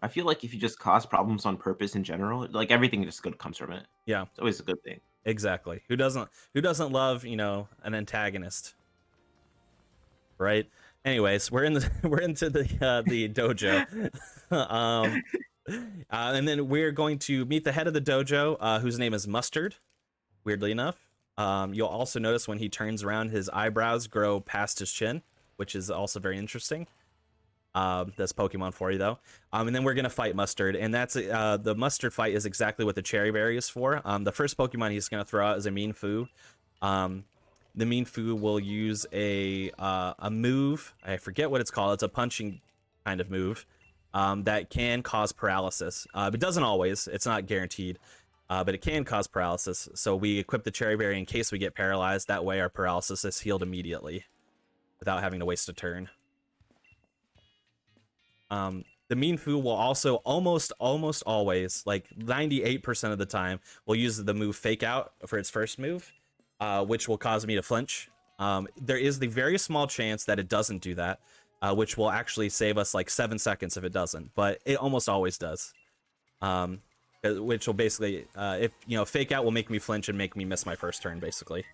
I feel like if you just cause problems on purpose in general, like everything just good comes from it. Yeah, It's always a good thing. exactly. Who doesn't love, you know, an antagonist, right? Anyways, we're in the we're into the dojo. And then we're going to meet the head of the dojo, whose name is Mustard, weirdly enough. You'll also notice when he turns around, his eyebrows grow past his chin, which is also very interesting. That's Pokemon for you, though. And then we're gonna fight Mustard, and that's the Mustard fight is exactly what the Cherry Berry is for. The first Pokemon he's gonna throw out is a Mean Foo. The Mean Foo will use a move. I forget what it's called. It's a punching kind of move that can cause paralysis. It doesn't always. It's not guaranteed. But it can cause paralysis. So we equip the Cherry Berry in case we get paralyzed. That way our paralysis is healed immediately without having to waste a turn. The Mean Foo will also almost always, like 98% of the time, will use the move Fake Out for its first move, which will cause me to flinch. There is the very small chance that it doesn't do that, which will actually save us like 7 seconds if it doesn't, but it almost always does. Which will basically, if you know, Fake Out will make me flinch and make me miss my first turn, basically.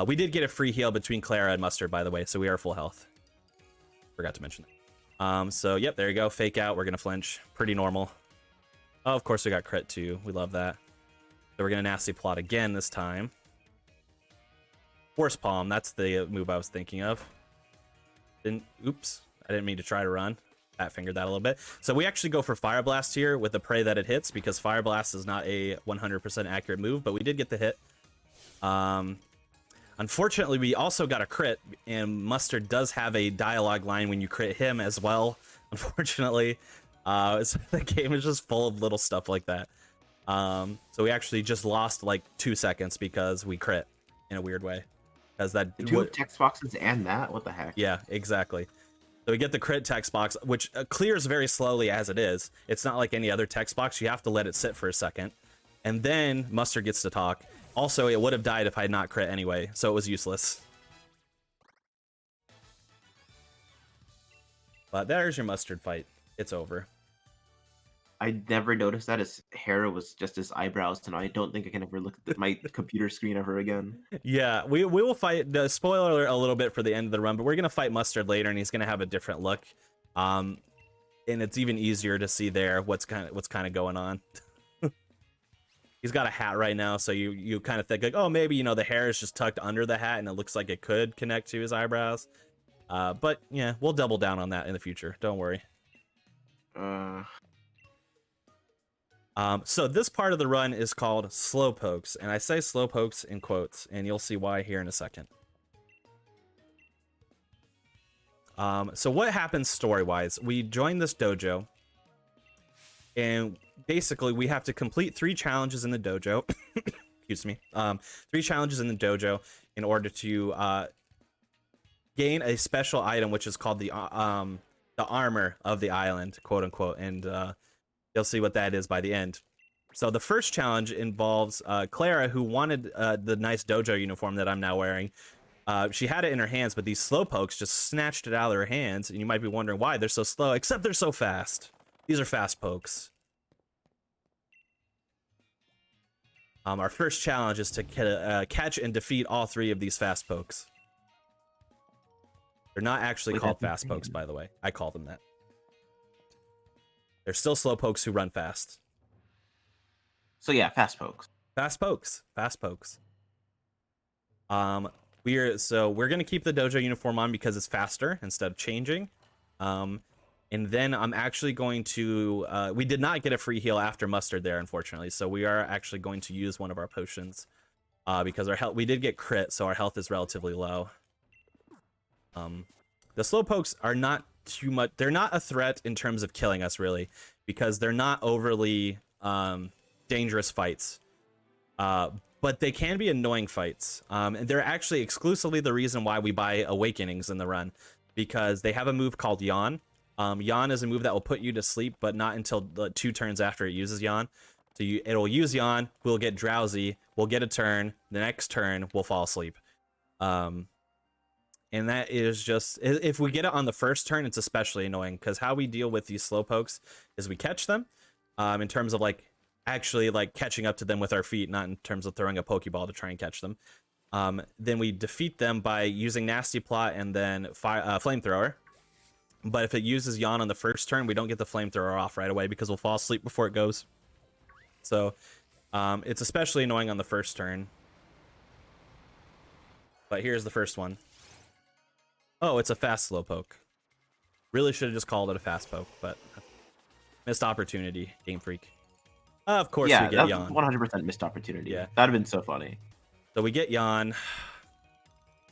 We did get a free heal between Klara and Mustard, by the way, so we are full health. Forgot to mention that. So, yep, there you go. Fake Out. We're going to flinch. Pretty normal. Oh, of course, we got crit, too. We love that. So we're going to Nasty Plot again this time. Force Palm. That's the move I was thinking of. Oops. I didn't mean to try to run. Fat fingered that a little bit. So we actually go for Fire Blast here with the pray that it hits, because Fire Blast is not a 100% accurate move, but we did get the hit. Unfortunately, we also got a crit, and Mustard does have a dialogue line when you crit him as well. Unfortunately, the game is just full of little stuff like that. So we actually just lost like 2 seconds because we crit in a weird way. Because that Two text boxes and that? What the heck? Yeah, exactly. So we get the crit text box, which clears very slowly as it is. It's not like any other text box. You have to let it sit for a second. And then Mustard gets to talk. Also, it would have died if I had not crit anyway, so it was useless. But there's your mustard fight. It's over. I never noticed that his hair was just his eyebrows, and I don't think I can ever look at my computer screen ever again. Yeah, we will fight. The spoiler alert a little bit for the end of the run, but we're gonna fight Mustard later, and he's gonna have a different look. And it's even easier to see there what's kind of going on. He's got a hat right now, so you kind of think like, oh, maybe the hair is just tucked under the hat, and it looks like it could connect to his eyebrows. But yeah, we'll double down on that in the future. Don't worry. So this part of the run is called slow pokes, and I say slow pokes in quotes, and you'll see why here in a second. So what happens story-wise? We join this dojo, and basically we have to complete 3 challenges in the dojo. Excuse me. 3 challenges in the dojo in order to gain a special item, which is called the armor of the island, quote unquote, and you'll see what that is by the end. So the first challenge involves Klara, who wanted the nice dojo uniform that I'm now wearing. She had it in her hands, but these slow pokes just snatched it out of her hands, and you might be wondering why they're so slow, except they're so fast. These are fast pokes. Our first challenge is to catch and defeat all 3 of these fast pokes. They're not actually called fast pokes, by the way. I call them that. They're still slow pokes who run fast. So yeah, fast pokes. Fast pokes. Fast pokes. We're gonna keep the dojo uniform on because it's faster instead of changing. And then I'm actually going to we did not get a free heal after Mustard there, unfortunately, so we are actually going to use one of our potions because our health, we did get crit, so our health is relatively low. The slow pokes are not too much, they're not a threat in terms of killing us really, because they're not overly dangerous fights, but they can be annoying fights, and they're actually exclusively the reason why we buy awakenings in the run, because they have a move called yawn. Yawn is a move that will put you to sleep, but not until the 2 turns after it uses yawn. So it'll use yawn, we'll get drowsy, we'll get a turn, the next turn we'll fall asleep. And that is just, if we get it on the first turn, it's especially annoying, because how we deal with these slow pokes is we catch them, in terms of actually catching up to them with our feet, not in terms of throwing a Pokeball to try and catch them. Then we defeat them by using Nasty Plot and then Flamethrower. But if it uses Yawn on the first turn, we don't get the Flamethrower off right away because we'll fall asleep before it goes. So it's especially annoying on the first turn. But here's the first one. Oh, it's a fast slowpoke. Really should have just called it a fast poke, but missed opportunity, Game Freak. Of course we get Yawn. 100% missed opportunity. Yeah. That'd have been so funny. So we get Yawn.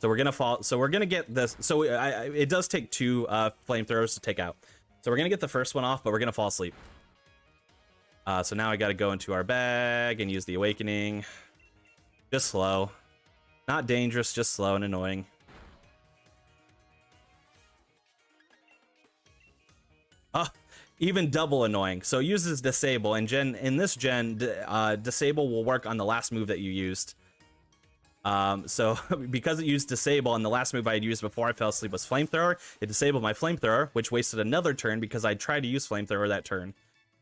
So we're gonna fall. So we're gonna get this. So it does take 2 flamethrowers to take out. So we're gonna get the first one off, but we're gonna fall asleep. So now I got to go into our bag and use the awakening. Just slow, not dangerous, just slow and annoying. Oh, even double annoying. So it uses disable, and in this gen, disable will work on the last move that you used. So because it used disable, and the last move I had used before I fell asleep was flamethrower, it disabled my flamethrower, which wasted another turn because I tried to use flamethrower that turn.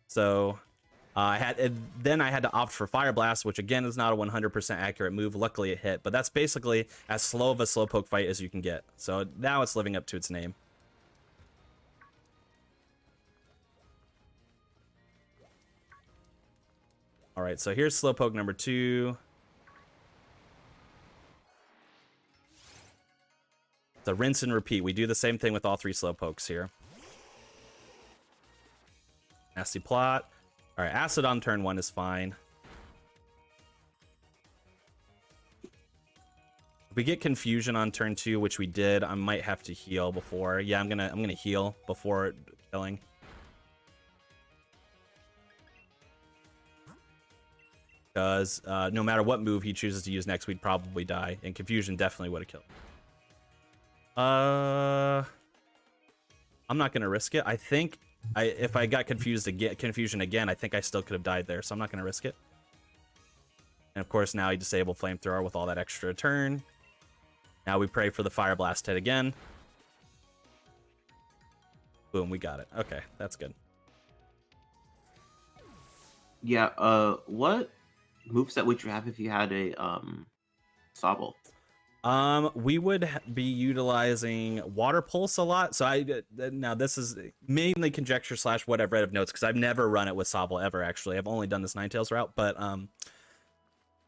So then I had to opt for fire blast, which again is not a 100% accurate move. Luckily it hit, but that's basically as slow of a slowpoke fight as you can get. So now it's living up to its name. All right, so here's slowpoke number 2. The rinse and repeat. We do the same thing with all 3 slowpokes here. Nasty Plot. All right, acid on turn 1 is fine. If we get confusion on turn 2, which we did, I might have to heal before. Yeah, I'm gonna heal before killing. Because no matter what move he chooses to use next, we'd probably die, and confusion definitely would have killed. I'm not gonna risk it. I think if I got confusion again, I think I still could have died there, so I'm not gonna risk it. And of course, now he disabled flamethrower with all that extra turn. Now we pray for the fire blast hit again. Boom, we got it. Okay, that's good. Yeah. What moveset would you have if you had a Sobble? We would be utilizing Water Pulse a lot. So now this is mainly conjecture slash what I've read of notes because I've never run it with Sobble ever. Actually, I've only done this Ninetales route, but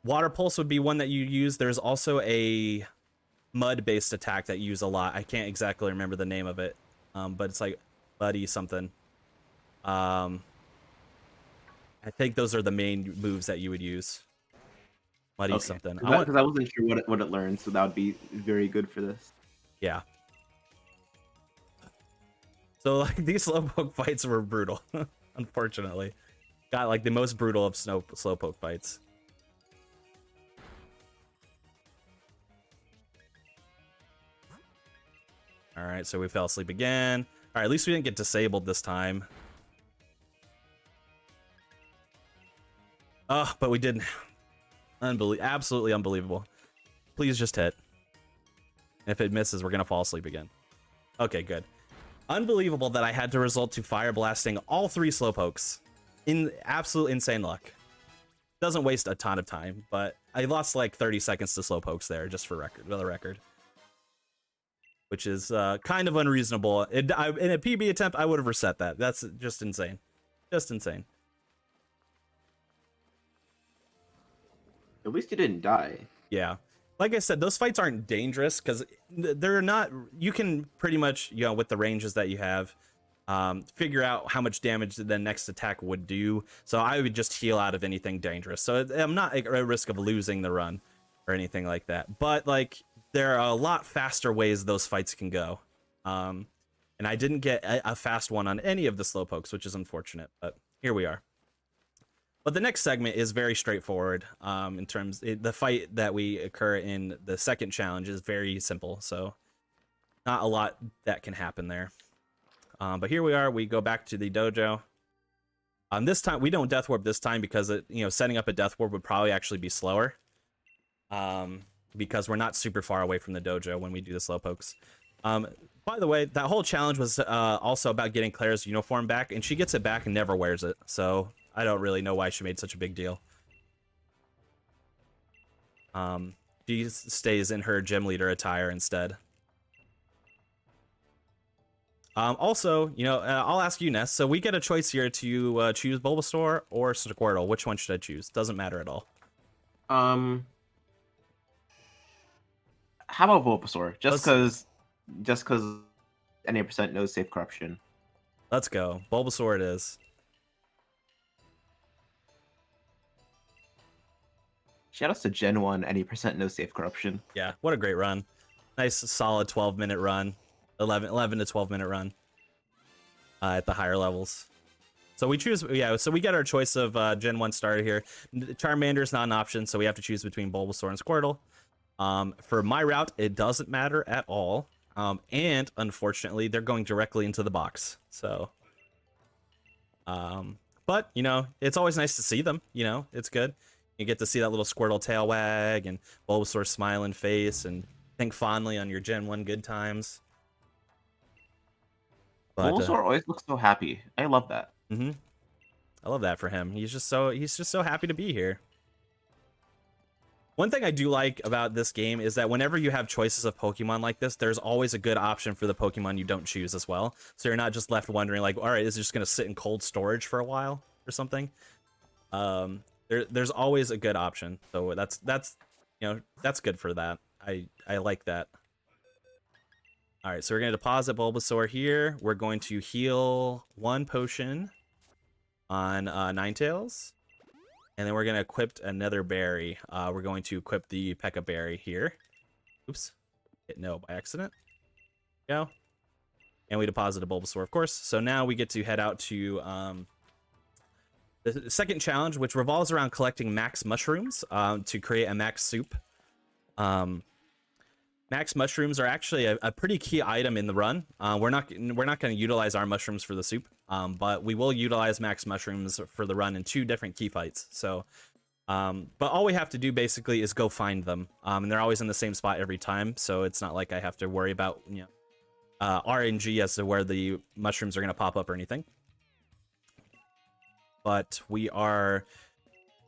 Water Pulse would be one that you use. There's also a mud based attack that you use a lot. I can't exactly remember the name of it, but it's like Buddy something. I think those are the main moves that you would use. Muddy something. Because I wasn't sure what it learned, so that would be very good for this. Yeah. So like these slowpoke fights were brutal, unfortunately. Got like the most brutal of slowpoke fights. All right, so we fell asleep again. All right, at least we didn't get disabled this time. Oh, but we didn't. Absolutely unbelievable. Please just hit. If it misses, we're gonna fall asleep again. Okay, good. Unbelievable that I had to resort to fire blasting all 3 slowpokes. In absolute insane luck. Doesn't waste a ton of time, but I lost like 30 seconds to slowpokes there, just for the record. Which is kind of unreasonable. In a PB attempt, I would have reset that. That's just insane. Just insane. At least you didn't die. Yeah. Like I said, those fights aren't dangerous because they're not. You can pretty much, with the ranges that you have, figure out how much damage the next attack would do. So I would just heal out of anything dangerous. So I'm not at risk of losing the run or anything like that. But like, there are a lot faster ways those fights can go. And I didn't get a fast one on any of the slowpokes, which is unfortunate. But here we are. But the next segment is very straightforward. In terms, the fight that we occur in the second challenge is very simple, so not a lot that can happen there. But here we are. We go back to the dojo. This time we don't death warp this time because setting up a death warp would probably actually be slower. Because we're not super far away from the dojo when we do the slowpokes. By the way, that whole challenge was also about getting Klara's uniform back, and she gets it back and never wears it. So I don't really know why she made such a big deal. She stays in her gym leader attire instead. Also, I'll ask you, Ness. So we get a choice here to choose Bulbasaur or Squirtle. Which one should I choose? Doesn't matter at all. How about Bulbasaur? Just because any percent no safe corruption. Let's go. Bulbasaur it is. Shoutouts to Gen 1, any percent no safe corruption. Yeah, what a great run. Nice, solid 12-minute run. 11 to 12-minute run at the higher levels. So we choose, so we get our choice of Gen 1 starter here. Charmander's not an option, so we have to choose between Bulbasaur and Squirtle. For my route, it doesn't matter at all. And unfortunately, they're going directly into the box. So, but, it's always nice to see them. It's good. You get to see that little Squirtle tail wag and Bulbasaur smiling face and think fondly on your Gen 1 good times. But, Bulbasaur always looks so happy. I love that. I love that for him. He's just so happy to be here. One thing I do like about this game is that whenever you have choices of Pokemon like this, there's always a good option for the Pokemon you don't choose as well. So you're not just left wondering like, all right, is it just going to sit in cold storage for a while or something? There's always a good option. So that's good for that. I like that. All right, so we're going to deposit Bulbasaur here. We're going to heal 1 potion on Ninetales. And then we're going to equip another berry. We're going to equip the P.E.K.K.A. berry here. Oops. Hit no by accident. Go. And we deposited Bulbasaur, of course. So now we get to head out to the second challenge, which revolves around collecting max mushrooms to create a max soup. Max mushrooms are actually a pretty key item in the run. We're not going to utilize our mushrooms for the soup, but we will utilize max mushrooms for the run in 2 different key fights. So, but all we have to do basically is go find them, and they're always in the same spot every time. So it's not like I have to worry about RNG as to where the mushrooms are going to pop up or anything. But we are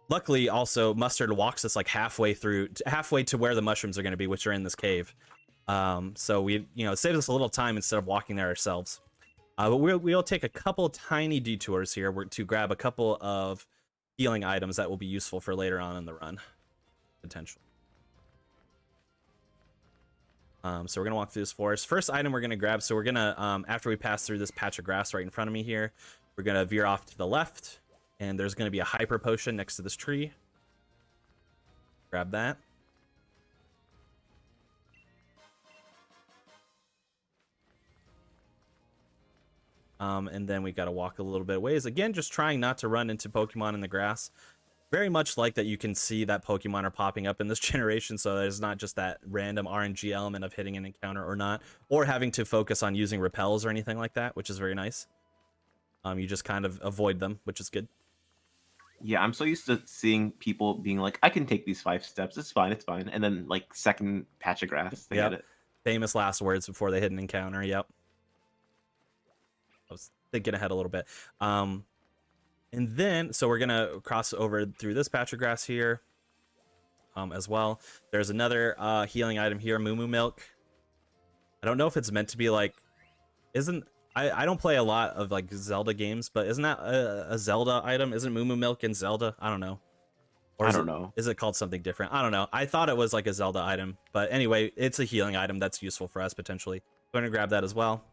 luckily also Mustard walks us like halfway to where the mushrooms are going to be, which are in this cave. So we, it saves us a little time instead of walking there ourselves. But we'll take a couple tiny detours here to grab a couple of healing items that will be useful for later on in the run, potentially. So we're gonna walk through this forest. First item we're gonna grab. So we're gonna after we pass through this patch of grass right in front of me here, we're gonna veer off to the left, and there's gonna be a hyper potion next to this tree. Grab that. And then we got to walk a little bit of ways. Again, just trying not to run into Pokemon in the grass. Very much like that you can see that Pokemon are popping up in this generation, so there's not just that random RNG element of hitting an encounter or not, or having to focus on using repels or anything like that, which is very nice. You just kind of avoid them, which is good. Yeah, I'm so used to seeing people being like, I can take these 5 steps, it's fine, and then like second patch of grass, they get it. Famous last words before they hit an encounter, yep. I was thinking ahead a little bit. And then, so we're going to cross over through this patch of grass here as well. There's another healing item here, Moo Milk. I don't know if it's meant to be like, I don't play a lot of like Zelda games, but isn't that a Zelda item? Isn't Moo Milk in Zelda? I don't know. Or I don't know. Is it called something different? I don't know. I thought it was like a Zelda item, but anyway, it's a healing item that's useful for us potentially. We're going to grab that as well.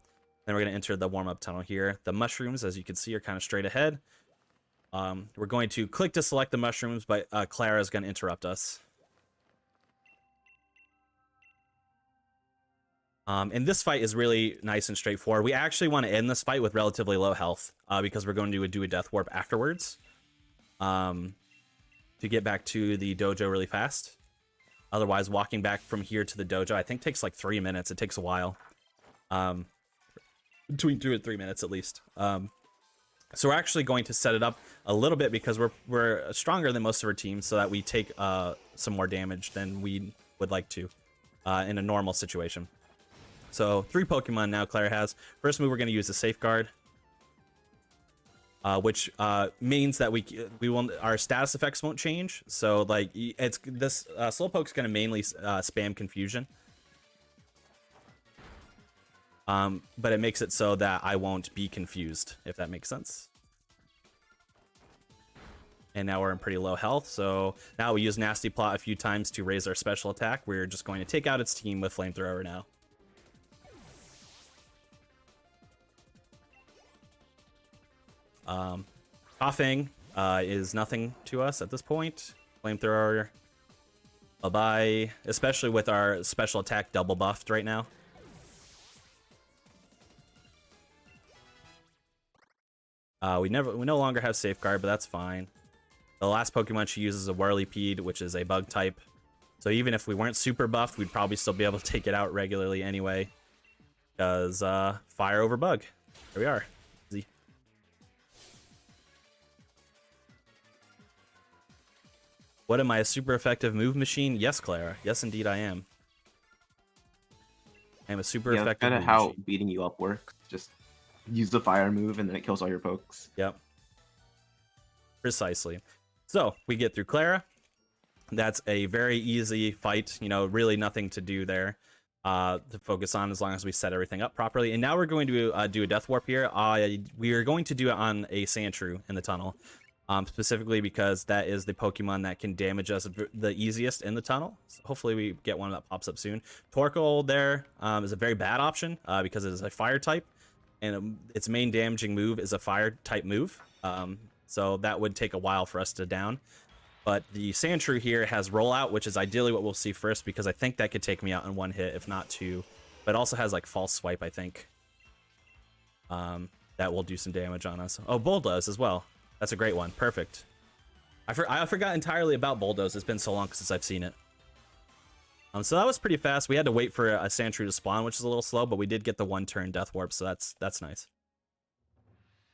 Then we're going to enter the warm-up tunnel here. The mushrooms, as you can see, are kind of straight ahead. We're going to click to select the mushrooms, but Klara is going to interrupt us. And this fight is really nice and straightforward. We actually want to end this fight with relatively low health because we're going to do a death warp afterwards to get back to the dojo really fast. Otherwise, walking back from here to the dojo, I think takes like 3 minutes. It takes a while. Between 2 and 3 minutes at least. So we're actually going to set it up a little bit because we're stronger than most of our teams, so that we take some more damage than we would like to in a normal situation. So 3 Pokemon now Klara has. First move, we're going to use the Safeguard, which means that we won't, our status effects won't change. So like it's this Slowpoke's going to mainly spam Confusion. But it makes it so that I won't be confused, if that makes sense. And now we're in pretty low health, so now we use Nasty Plot a few times to raise our special attack. We're just going to take out its team with Flamethrower now. Coughing is nothing to us at this point. Flamethrower, bye-bye, especially with our special attack double buffed right now. We no longer have Safeguard, but that's fine. The last Pokemon she uses is a Whirlipede, which is a bug type. So even if we weren't super buffed, we'd probably still be able to take it out regularly anyway. Because fire over bug. There we are. Easy. What am I, a super effective move machine? Yes, Klara. Yes, indeed I am. I am a super effective move machine. That's kind of how beating you up works. Just use the fire move and then it kills all your pokes. Yep. Precisely. So we get through Klara. That's a very easy fight. Really nothing to do there to focus on as long as we set everything up properly. And now we're going to do a death warp here. We are going to do it on a Sandshrew in the tunnel. Specifically because that is the Pokemon that can damage us the easiest in the tunnel. So hopefully we get one that pops up soon. Torkoal there is a very bad option because it is a fire type. And its main damaging move is a fire type move. So that would take a while for us to down. But the Sandshrew here has Rollout, which is ideally what we'll see first, because I think that could take me out in 1 hit, if not 2. But it also has like False Swipe, I think. That will do some damage on us. Oh, Bulldoze as well. That's a great one. Perfect. I forgot entirely about Bulldoze. It's been so long since I've seen it. So that was pretty fast. We had to wait for a Sandshrew to spawn, which is a little slow, but we did get the 1-turn Death Warp, so that's nice.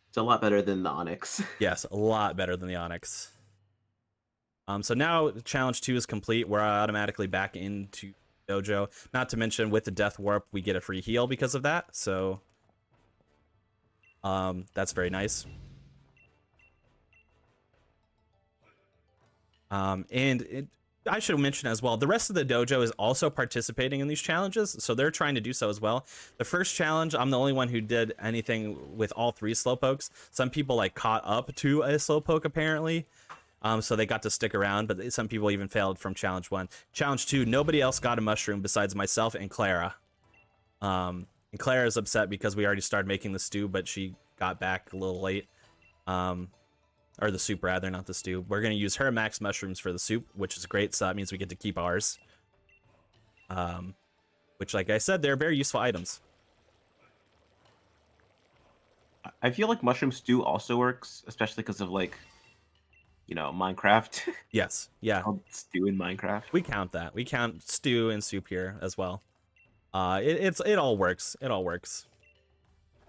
It's a lot better than the Onix. Yes, a lot better than the Onix. So now challenge 2 is complete. We're automatically back into dojo. Not to mention with the Death Warp, we get a free heal because of that. So that's very nice. I should mention as well, the rest of the dojo is also participating in these challenges, so they're trying to do so as well. The first challenge, I'm the only one who did anything with all 3 slowpokes. Some people like caught up to a slowpoke apparently, so they got to stick around, but some people even failed from challenge 1. Challenge 2, nobody else got a mushroom besides myself and Klara. And Klara is upset because we already started making the stew, but she got back a little late. Or the soup rather, not the stew. We're going to use her max mushrooms for the soup, which is great, so that means we get to keep ours. Which, like I said, they're very useful items. I feel like mushroom stew also works, especially because of, like, you know, Minecraft. Yes, yeah. Called stew in Minecraft. We count that. We count stew and soup here as well. It all works. It all works.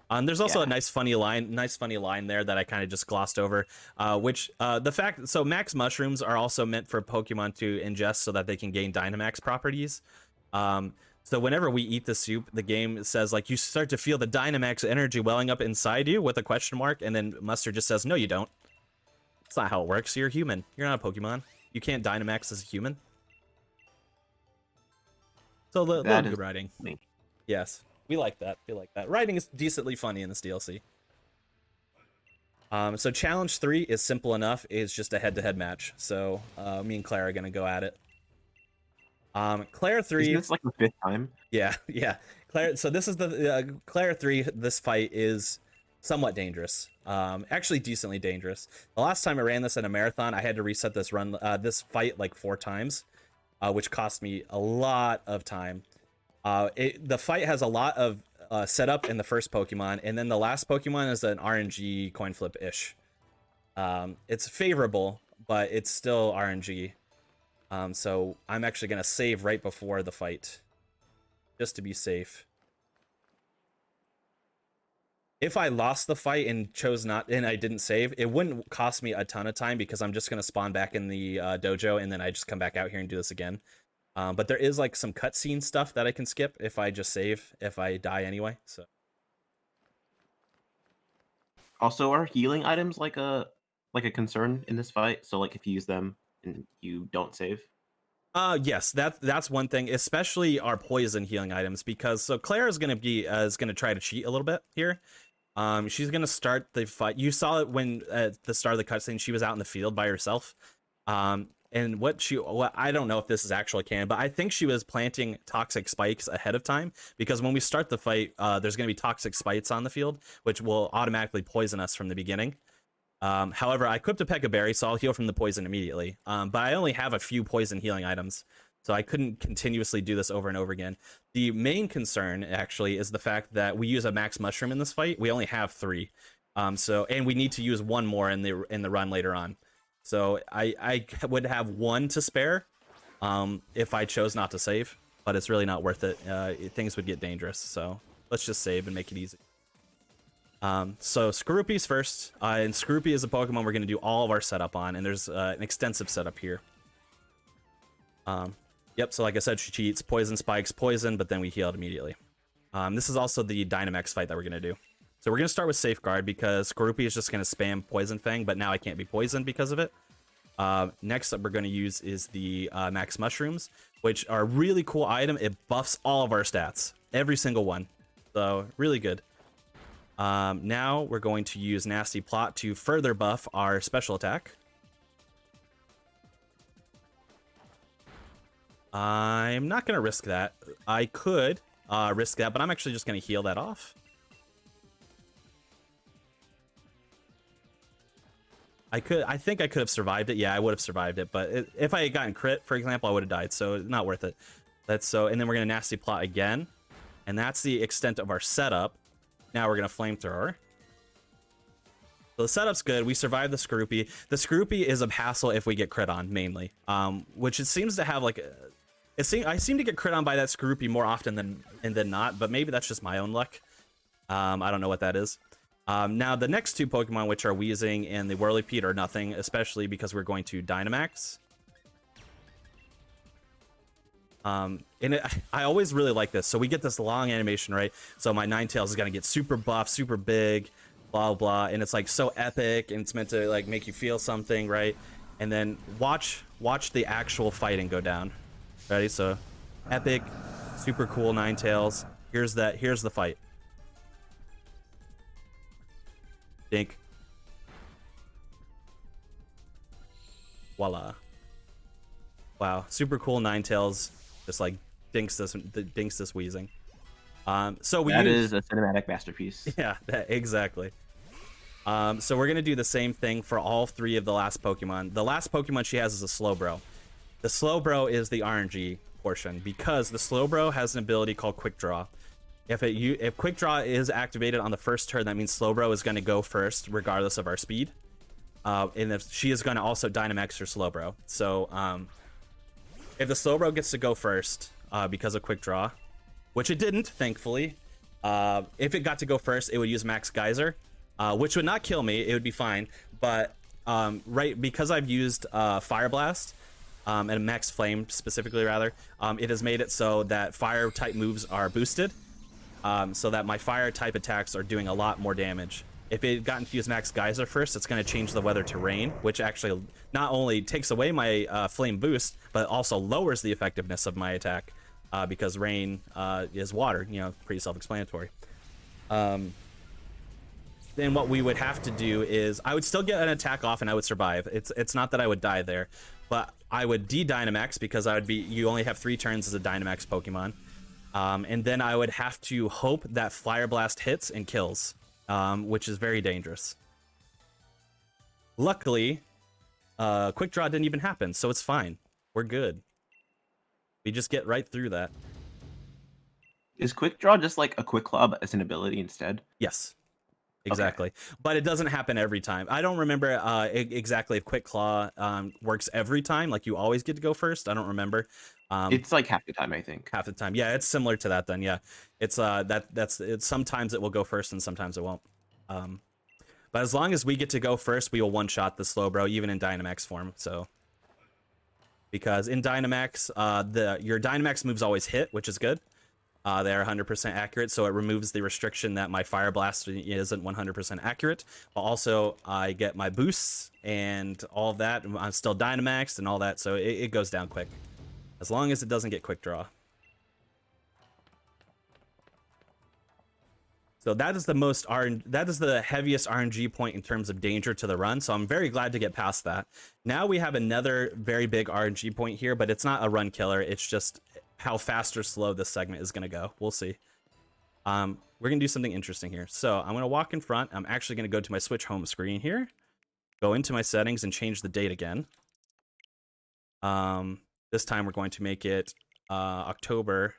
There's also a nice funny line there that I kind of just glossed over, so max mushrooms are also meant for Pokemon to ingest so that they can gain Dynamax properties. So whenever we eat the soup, the game says like you start to feel the Dynamax energy welling up inside you with a question mark, and then Mustard just says, "No, you don't. It's not how it works. You're a human. You're not a Pokemon. You can't Dynamax as a human." So little good writing. Me. Yes. We like that. We like that. Writing is decently funny in this DLC. So challenge 3 is simple enough. It's just a head-to-head match. So me and Klara are gonna go at it. Klara 3. Isn't this like the 5th time? Yeah, yeah. Klara. So this is the Klara 3. This fight is somewhat dangerous. Actually, decently dangerous. The last time I ran this in a marathon, I had to reset this this fight like 4 times, which cost me a lot of time. The fight has a lot of setup in the first Pokemon, and then the last Pokemon is an RNG coin flip-ish. It's favorable, but it's still RNG. So I'm actually going to save right before the fight, just to be safe. If I lost the fight and I didn't save, it wouldn't cost me a ton of time because I'm just going to spawn back in the dojo, and then I just come back out here and do this again. But there is like some cutscene stuff that I can skip if I just save, if I die anyway. So also, are healing items like a concern in this fight? So like if you use them and you don't save? Yes, that's one thing, especially our poison healing items, because so Klara is gonna try to cheat a little bit here. She's gonna start the fight. You saw it when at the start of the cutscene she was out in the field by herself. And I don't know if this is actually canon, but I think she was planting toxic spikes ahead of time, because when we start the fight, there's going to be toxic spikes on the field, which will automatically poison us from the beginning. However, I equipped a Pekka Berry, so I'll heal from the poison immediately. But I only have a few poison healing items, so I couldn't continuously do this over and over again. The main concern, actually, is the fact that we use a max mushroom in this fight. We only have 3. And we need to use 1 more in the run later on. So I would have 1 to spare if I chose not to save, but it's really not worth it. Things would get dangerous, so let's just save and make it easy. So Skorupi's first, and Skorupi is a Pokemon we're going to do all of our setup on, and there's an extensive setup here. Yep, so like I said, she cheats, poison spikes, poison, but then we healed immediately. This is also the Dynamax fight that we're going to do. So we're going to start with Safeguard because Skorupi is just going to spam Poison Fang, but now I can't be poisoned because of it. Next up we're going to use is the Max Mushrooms, which are a really cool item. It buffs all of our stats, every single one. So really good. Now we're going to use Nasty Plot to further buff our special attack. I'm not going to risk that. I could risk that, but I'm actually just going to heal that off. I think I could have survived it. Yeah, I would have survived it, but if I had gotten crit, for example, I would have died, so not worth it. And then we're going to Nasty Plot again, and that's the extent of our setup. Now we're going to Flamethrower. So the setup's good. We survived the Skorupi. The Skorupi is a hassle if we get crit on, mainly, which it seems to have like I seem to get crit on by that Skorupi more often than not, but maybe that's just my own luck. I don't know what that is. Now, the next 2 Pokemon, which are Weezing and the Whirlipede, are nothing, especially because we're going to Dynamax. I always really like this. So we get this long animation, right? So my Ninetales is gonna get super buff, super big, blah blah, and it's like so epic, and it's meant to like make you feel something, right? And then watch the actual fighting go down. Ready? So epic, super cool Ninetales. Here's the fight. Dink. Voila. Wow, super cool Ninetales. Just like dinks this wheezing. So we That use is a cinematic masterpiece. yeah, exactly. So we're gonna do the same thing for all 3 of the last Pokemon. The last Pokemon she has is a Slowbro. The Slowbro is the RNG portion because the Slowbro has an ability called Quick Draw. If Quick Draw is activated on the first turn, that means Slowbro is going to go first regardless of our speed. And if she is going to also Dynamax her Slowbro. So if the Slowbro gets to go first because of Quick Draw, which it didn't, thankfully, if it got to go first, it would use Max Geyser, which would not kill me. It would be fine. But right, because I've used Fire Blast, and Max Flame specifically, rather, it has made it so that fire type moves are boosted, so that my fire type attacks are doing a lot more damage. If it got to use Max Geyser first, it's going to change the weather to rain, which actually not only takes away my flame boost, but also lowers the effectiveness of my attack, because rain is water, pretty self-explanatory. Then what we would have to do is I would still get an attack off and I would survive. It's not that I would die there, but I would de-Dynamax because you only have 3 turns as a Dynamax Pokemon. And then I would have to hope that Fire Blast hits and kills, which is very dangerous. Luckily, Quick Draw didn't even happen, so it's fine. We're good. We just get right through that. Is Quick Draw just like a Quick Club as an ability instead? Yes. Exactly. Okay. But it doesn't happen every time. I don't remember exactly if Quick Claw works every time, like you always get to go first. I don't remember. It's like half the time, I think. Half the time. Yeah, it's similar to that then. Yeah. It's sometimes it will go first and sometimes it won't. But as long as we get to go first, we will one-shot the Slowbro even in Dynamax form. So because in Dynamax, your Dynamax moves always hit, which is good. They are 100% accurate, so it removes the restriction that my Fire Blast isn't 100% accurate. But also, I get my boosts and all of that. I'm still Dynamaxed and all that, so it goes down quick. As long as it doesn't get Quick Draw. So that is the heaviest RNG point in terms of danger to the run. So I'm very glad to get past that. Now we have another very big RNG point here, but it's not a run killer. It's just how fast or slow this segment is going to go. We'll see. We're going to do something interesting here. So I'm going to walk in front. I'm actually going to go to my Switch home screen here. Go into my settings and change the date again. This time we're going to make it October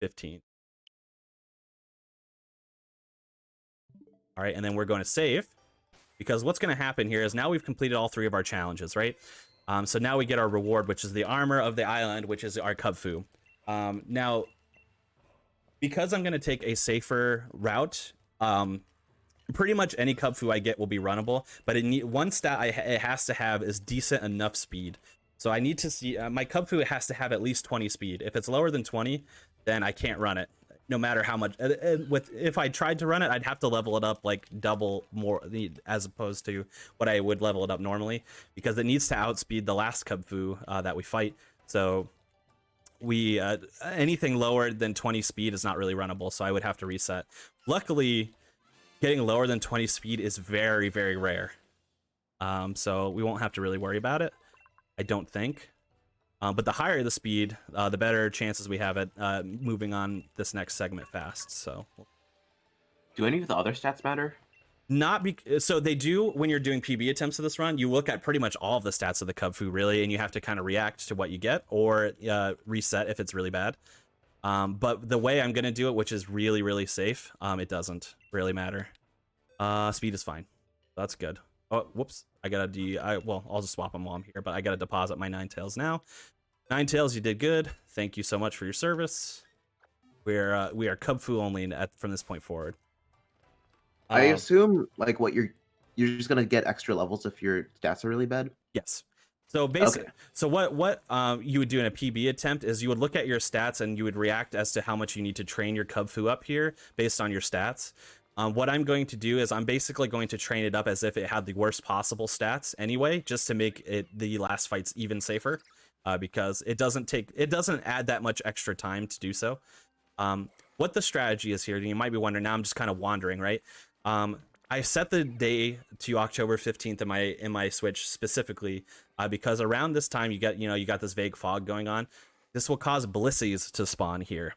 15th. All right, and then we're going to save, because what's going to happen here is now we've completed all 3 of our challenges, right? So now we get our reward, which is the armor of the island, which is our Kubfu. Now, because I'm going to take a safer route, pretty much any Kubfu I get will be runnable, but one stat it has to have is decent enough speed. So I need to see, my Kubfu has to have at least 20 speed. If it's lower than 20, then I can't run it. No matter how much, if I tried to run it, I'd have to level it up like double more as opposed to what I would level it up normally, because it needs to outspeed the last Kubfu that we fight. So we anything lower than 20 speed is not really runnable, so I would have to reset. Luckily, getting lower than 20 speed is very, very rare. So we won't have to really worry about it, I don't think. But the higher the speed, the better chances we have at moving on this next segment fast. So, do any of the other stats matter? So they do when you're doing PB attempts of this run. You look at pretty much all of the stats of the Kubfu, really, and you have to kind of react to what you get or reset if it's really bad. But the way I'm going to do it, which is really, really safe, it doesn't really matter. Speed is fine. That's good. Oh, whoops. Well, I'll just swap them while I'm here, but I got to deposit my Ninetales now. Ninetales, you did good. Thank you so much for your service. We are Kubfu only from this point forward. I assume like what you're just gonna get extra levels if your stats are really bad. Yes. So Okay. what you would do in a PB attempt is you would look at your stats and you would react as to how much you need to train your Cub Fu up here based on your stats. What I'm going to do is I'm basically going to train it up as if it had the worst possible stats anyway, just to make it the last fights even safer, because it doesn't add that much extra time to do so. What the strategy is here, and you might be wondering, now I'm just kind of wandering, right? I set the day to October 15th in my Switch specifically because around this time you got this vague fog going on. This will cause Blissies to spawn here.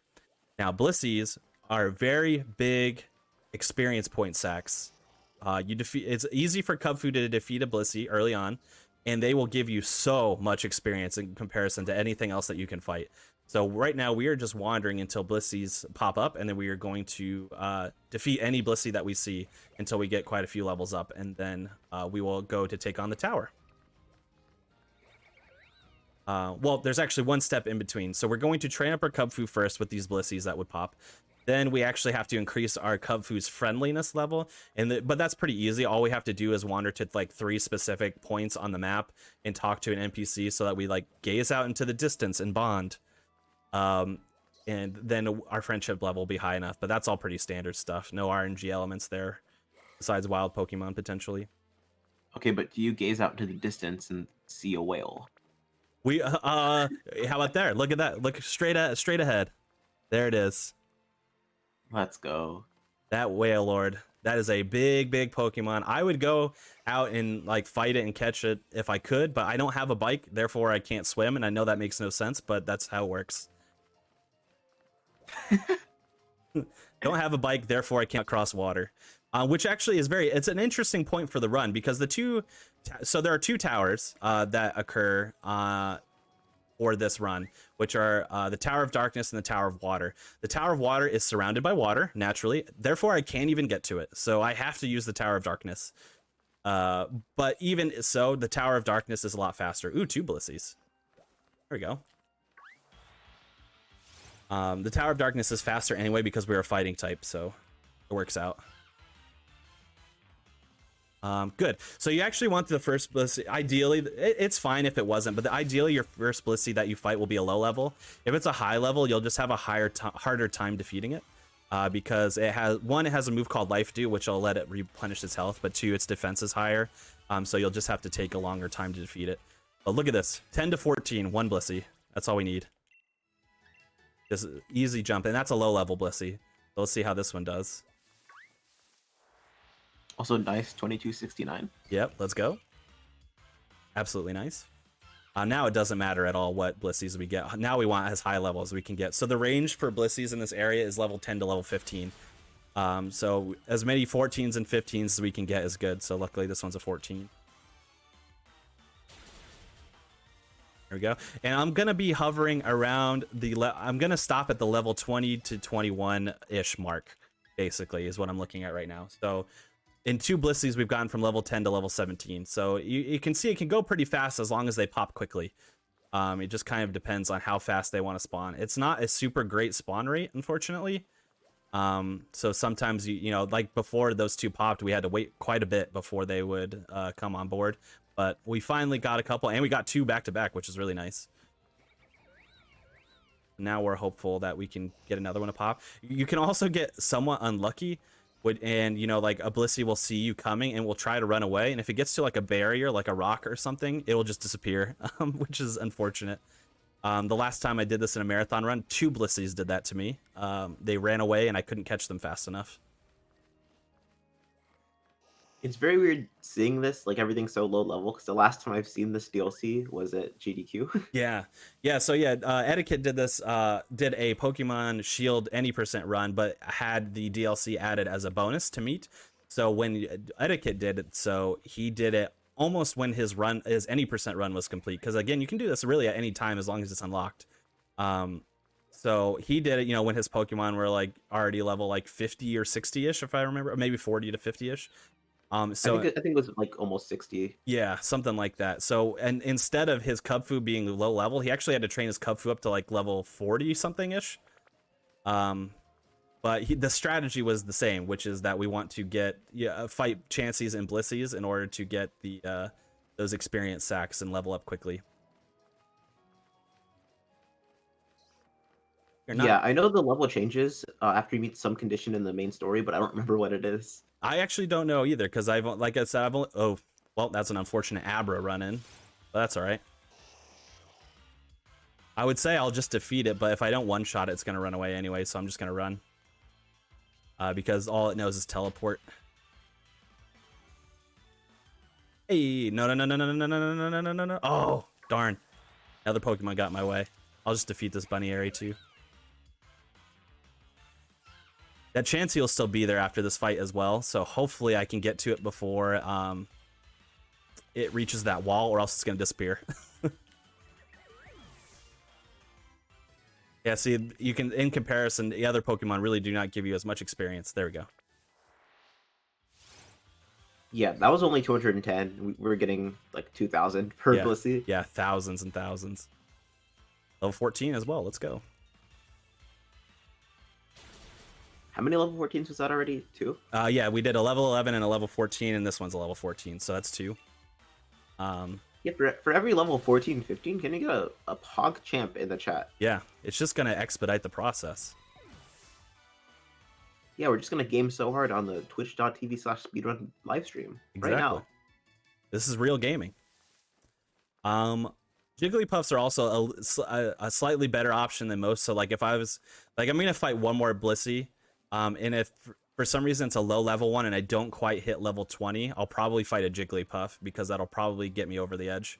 Now Blissies are very big experience point sacks. It's easy for Cub Fu to defeat a Blissey early on, and they will give you so much experience in comparison to anything else that you can fight. So right now we are just wandering until Blissies pop up, and then we are going to defeat any Blissey that we see until we get quite a few levels up, and then we will go to take on the tower. Well, there's actually one step in between. So we're going to train up our Cub Fu first with these Blissies that would pop. Then we actually have to increase our Cub Fu's friendliness level, but that's pretty easy. All we have to do is wander to like 3 specific points on the map and talk to an NPC so that we like gaze out into the distance and bond. And then our friendship level will be high enough, but that's all pretty standard stuff. No RNG elements there, besides wild Pokemon potentially. Okay, but do you gaze out into the distance and see a whale? How about there? Look at that. Look straight ahead. There it is. Let's go. That whale lord. That is a big Pokemon. I would go out and like fight it and catch it if I could, but I don't have a bike, therefore I can't swim, and I know that makes no sense, but that's how it works. Don't have a bike, therefore I can't cross water. Which actually is it's an interesting point for the run, because there are 2 towers that occur for this run, which are the Tower of Darkness and the Tower of Water. The Tower of Water is surrounded by water, naturally, therefore I can't even get to it, so I have to use the Tower of Darkness. But even so, the Tower of Darkness is a lot faster. Ooh, 2 Blissies. There we go. The Tower of Darkness is faster anyway because we're a fighting type, so it works out. Good. So you actually want the first Blissey. Ideally, it's fine if it wasn't, but ideally your first Blissey that you fight will be a low level. If it's a high level, you'll just have a harder time defeating it, because it has a move called Life Dew, which will let it replenish its health, but 2, its defense is higher, so you'll just have to take a longer time to defeat it. But look at this, 10 to 14, 1 Blissey. That's all we need. Just easy jump, and that's a low level Blissey. So let's see how this one does. Also nice, 2269. Yep, let's go. Absolutely nice. Now it doesn't matter at all what Blissies we get. Now we want as high level as we can get. So the range for Blissies in this area is level 10 to level 15. So as many 14s and 15s as we can get is good. So luckily this one's a 14. There we go. And I'm going to be hovering around I'm going to stop at the level 20 to 21-ish mark, basically, is what I'm looking at right now. So in 2 Blissies, we've gone from level 10 to level 17. So you can see it can go pretty fast as long as they pop quickly. It just kind of depends on how fast they want to spawn. It's not a super great spawn rate, unfortunately. So sometimes, you know, like before those 2 popped, we had to wait quite a bit before they would come on board. But we finally got a couple, and we got 2 back-to-back, which is really nice. Now we're hopeful that we can get another one to pop. You can also get somewhat unlucky, and, you know, like a Blissey will see you coming and will try to run away. And if it gets to like a barrier, like a rock or something, it'll just disappear, which is unfortunate. The last time I did this in a marathon run, 2 Blissies did that to me. They ran away and I couldn't catch them fast enough. It's very weird seeing this, like everything's so low level, because the last time I've seen this DLC was at GDQ. Yeah. So yeah, Etiquette did this, did a Pokemon Shield any % run, but had the DLC added as a bonus to meet. So when Etiquette did it, so he did it almost when his any % run was complete. Because again, you can do this really at any time as long as it's unlocked. So he did it, you know, when his Pokemon were like already level like 50 or 60-ish, if I remember, or maybe 40 to 50-ish. So I think it was like almost 60. Yeah, something like that. So, and instead of his Cub Fu being low level, he actually had to train his Cub Fu up to like level 40 something ish. But the strategy was the same, which is that we want to get fight Chanseys and Blissies in order to get the those experience sacks and level up quickly. You're not. Yeah, I know the level changes after you meet some condition in the main story, but I don't remember what it is. I actually don't know either because like I said, I've only. Oh, well, that's an unfortunate Abra run in, but that's all right. I would say I'll just defeat it, but if I don't one shot it, it's gonna run away anyway, so I'm just gonna run. Because all it knows is teleport. Hey, no. Oh, darn. Another Pokemon got in my way. I'll just defeat this Bunny Airy too. That Chansey will still be there after this fight as well, so hopefully I can get to it before it reaches that wall, or else it's gonna disappear. Yeah, see, you can, in comparison, the other Pokemon really do not give you as much experience. There we go. Yeah, that was only 210. We were getting like 2,000 per Yeah. Blissey. Yeah, thousands and thousands. Level 14 as well. Let's go. How many level 14s was that already? 2? Yeah, we did a level 11 and a level 14, and this one's a level 14, so that's 2. Yeah, for every level 14, 15, can you get a Pog champ in the chat? Yeah, it's just gonna expedite the process. Yeah, we're just gonna game so hard on the twitch.tv/speedrun livestream right now. This is real gaming. Jigglypuffs are also a slightly better option than most. So like if I was like, I'm gonna fight one more Blissey, and if for some reason it's a low level one and I don't quite hit level 20, I'll probably fight a Jigglypuff because that'll probably get me over the edge.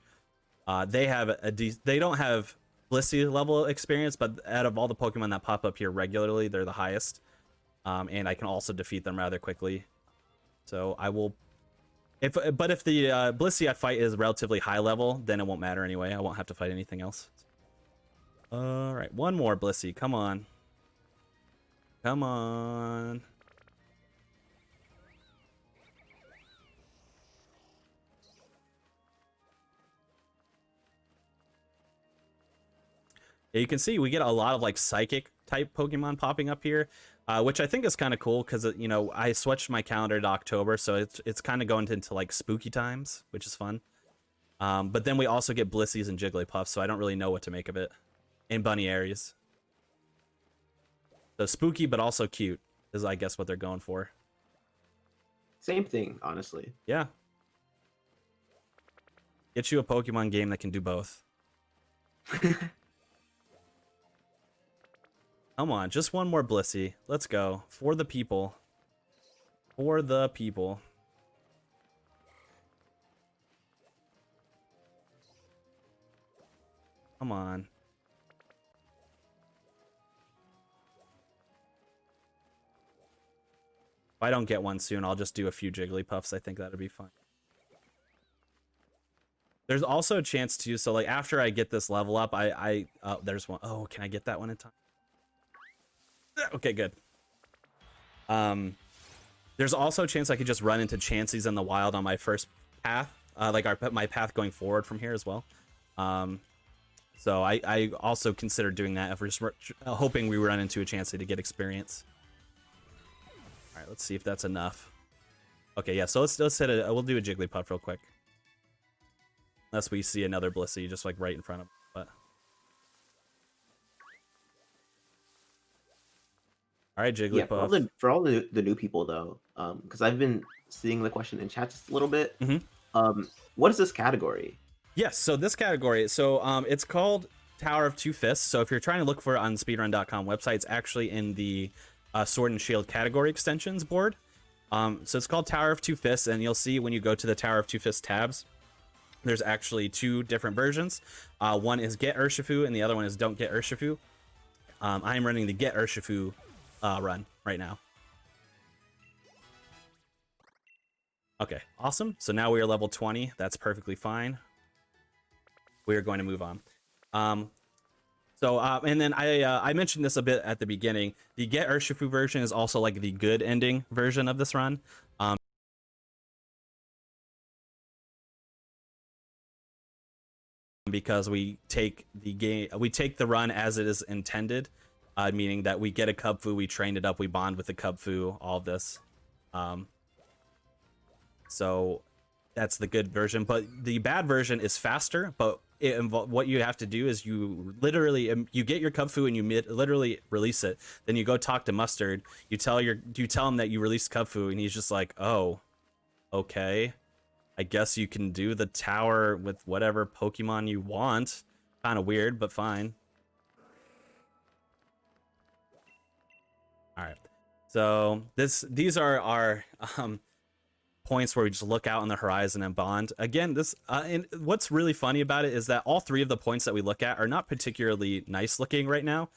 They have they don't have Blissey level experience, but out of all the Pokemon that pop up here regularly, they're the highest. And I can also defeat them rather quickly. So I will. If the Blissey I fight is relatively high level, then it won't matter anyway. I won't have to fight anything else. All right, one more Blissey. Come on. Come on. Yeah, you can see we get a lot of like psychic type Pokemon popping up here, which I think is kind of cool because you know I switched my calendar to October, so it's kind of going into like spooky times, which is fun. But then we also get Blisseys and Jigglypuffs, so I don't really know what to make of it. And Bunny Aries. So spooky, but also cute is I guess what they're going for. Same thing, honestly. Yeah. Get you a Pokemon game that can do both. Come on, just one more Blissey. Let's go. For the people. For the people. Come on. If I don't get one soon, I'll just do a few Jigglypuffs. I think that'd be fun. There's also a chance too, so like after I get this level up, there's one. Oh, can I get that one in time? Okay, good. There's also a chance I could just run into Chanseys in the wild on my first path, my path going forward from here as well. So I also consider doing that if we're just hoping we run into a Chansey to get experience. All right, let's see if that's enough. Okay, yeah, so let's hit it. We'll do a Jigglypuff real quick. Unless we see another Blissey just like right in front of us, but. All right, Jigglypuff. Yeah, for all the new people though, because I've been seeing the question in chat just a little bit. What is this category? Yes, so this category, it's called Tower of Two Fists. So if you're trying to look for it on speedrun.com website, it's actually in the Sword and Shield category extensions board. So it's called Tower of Two Fists, and you'll see when you go to the Tower of Two Fists tabs, there's actually 2 different versions. One is Get Urshifu, and the other one is Don't Get Urshifu. I'm running the Get Urshifu run right now. Okay, awesome. So now we are level 20. That's perfectly fine. We are going to move on. And then I mentioned this a bit at the beginning. The Get Urshifu version is also like the good ending version of this run. Because we take the run as it is intended, meaning that we get a Cubfu, we train it up, we bond with the Cubfu, all of this. So That's the good version, but the bad version is faster. But what you have to do is you literally you get your Kubfu and you literally release it. Then you go talk to Mustard. You tell him that you released Kubfu, and he's just like, oh, okay. I guess you can do the tower with whatever Pokemon you want. Kind of weird, but fine. All right. So these are our points where we just look out on the horizon and bond. Again, this and what's really funny about it is that all three of the points that we look at are not particularly nice looking right now.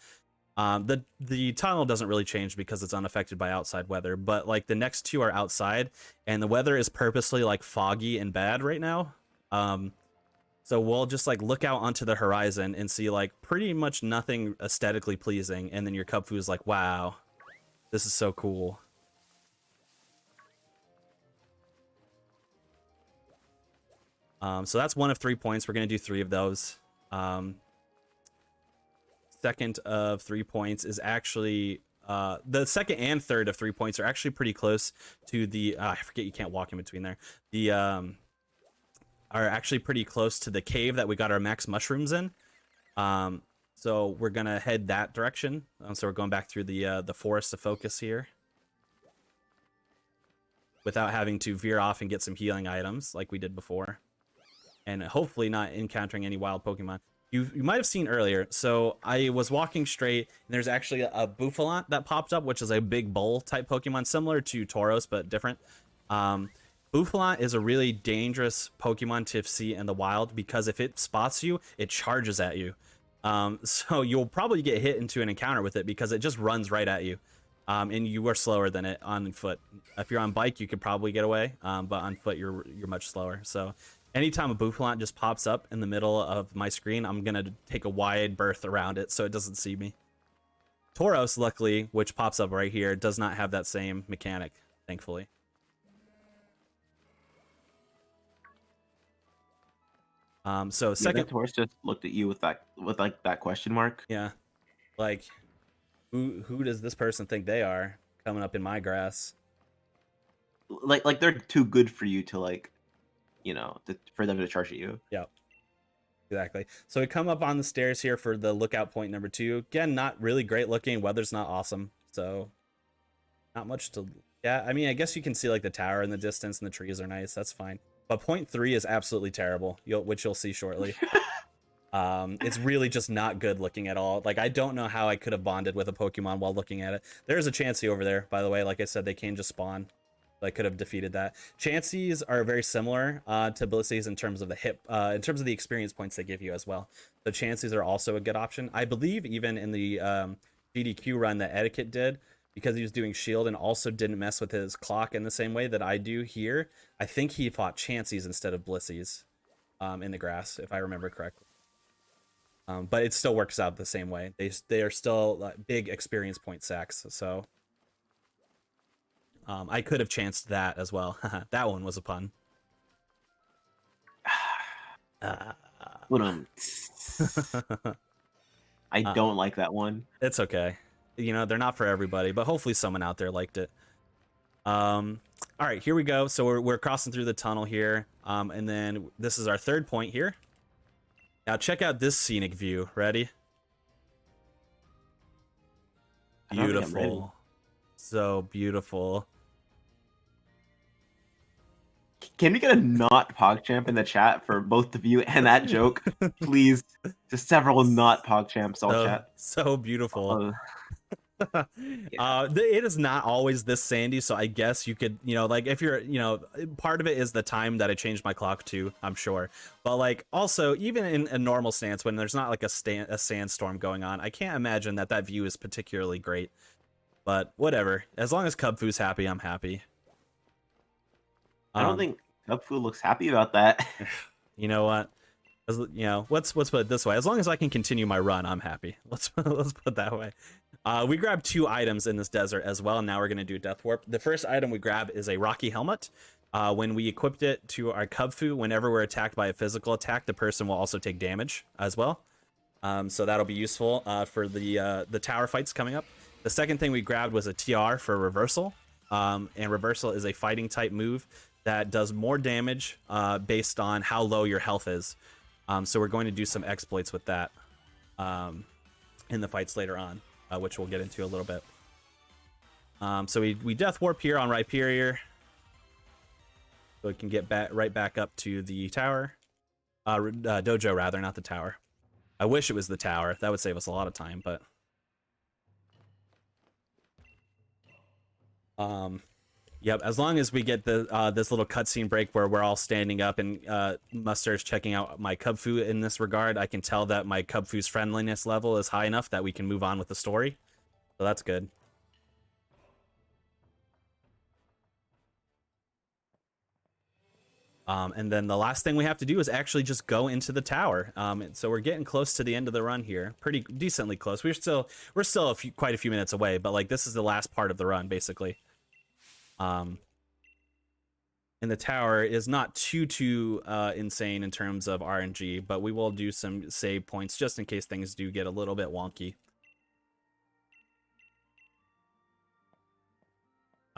The tunnel doesn't really change because it's unaffected by outside weather, but like the next two are outside, and the weather is purposely like foggy and bad right now. So we'll just like look out onto the horizon and see like pretty much nothing aesthetically pleasing, and then your Kubfu is like, wow, this is so cool. So that's 1 of 3 points. We're gonna do 3 of those. Second of 3 points is actually the second and third of 3 points are actually pretty close to the I forget you can't walk in between there. The are actually pretty close to the cave that we got our max mushrooms in. So we're gonna head that direction. So we're going back through the forest of focus here, without having to veer off and get some healing items like we did before, and hopefully not encountering any wild Pokemon. You might have seen earlier, so I was walking straight, and there's actually a Bouffalant that popped up, which is a big bull type Pokemon, similar to Tauros, but different. Bouffalant is a really dangerous Pokemon to see in the wild, because if it spots you, it charges at you. So you'll probably get hit into an encounter with it, because it just runs right at you. And you are slower than it on foot. If you're on bike, you could probably get away, but on foot, you're much slower. So anytime a Bouffalant just pops up in the middle of my screen, I'm going to take a wide berth around it so it doesn't see me. Tauros, luckily, which pops up right here, does not have that same mechanic, thankfully. So second, Tauros just looked at you with that question mark. Yeah, like who does this person think they are coming up in my grass? Like they're too good for you to like, for them to charge at you. Yep. Exactly. So we come up on the stairs here for the lookout point number 2. Again, not really great looking. Weather's not awesome, so not much to. Yeah, I mean, I guess you can see like the tower in the distance, and the trees are nice. That's fine. But point 3 is absolutely terrible, which you'll see shortly. It's really just not good looking at all. Like, I don't know how I could have bonded with a Pokemon while looking at it. There's a Chansey over there, by the way. Like I said, they can just spawn. I could have defeated that. Chanseys are very similar to Blissey's in terms of in terms of the experience points they give you as well. The Chanseys are also a good option. I believe even in the GDQ run that Etiquette did, because he was doing shield and also didn't mess with his clock in the same way that I do here, I think he fought Chanseys instead of Blissey's in the grass, if I remember correctly. But it still works out the same way. They are still big experience point sacks, so I could have chanced that as well. That one was a pun. I don't like that one. It's okay. They're not for everybody, but hopefully someone out there liked it. All right, here we go. So we're crossing through the tunnel here, and then this is our third point here. Now check out this scenic view. Ready? Beautiful. So beautiful. Can we get a not PogChamp in the chat for both of you and that joke, please? Just several not PogChamps all chat. So beautiful. It is not always this sandy, so I guess you could, like if you're, part of it is the time that I changed my clock to, I'm sure. But like also, even in a normal stance, when there's not like a sandstorm going on, I can't imagine that view is particularly great. But whatever, as long as Kubfu's happy, I'm happy. I don't think Kubfu looks happy about that. You know what? Let's put it this way. As long as I can continue my run, I'm happy. Let's put it that way. We grabbed 2 items in this desert as well, and now we're going to do Death Warp. The first item we grab is a Rocky Helmet. When we equipped it to our Kubfu, whenever we're attacked by a physical attack, the person will also take damage as well. So that'll be useful for the tower fights coming up. The second thing we grabbed was a TR for Reversal. And Reversal is a fighting type move that does more damage based on how low your health is. So we're going to do some exploits with that in the fights later on, which we'll get into a little bit. So we death warp here on Rhyperior, so it can get right back up to the tower. Dojo, rather, not the tower. I wish it was the tower. That would save us a lot of time, but... Yep, as long as we get the this little cutscene break where we're all standing up and Mustard's checking out my Kubfu in this regard, I can tell that my Kubfu's friendliness level is high enough that we can move on with the story. So that's good. And then the last thing we have to do is actually just go into the tower. So we're getting close to the end of the run here, pretty decently close. We're still quite a few minutes away, but like this is the last part of the run basically. And the tower is not too insane in terms of RNG, but we will do some save points just in case things do get a little bit wonky.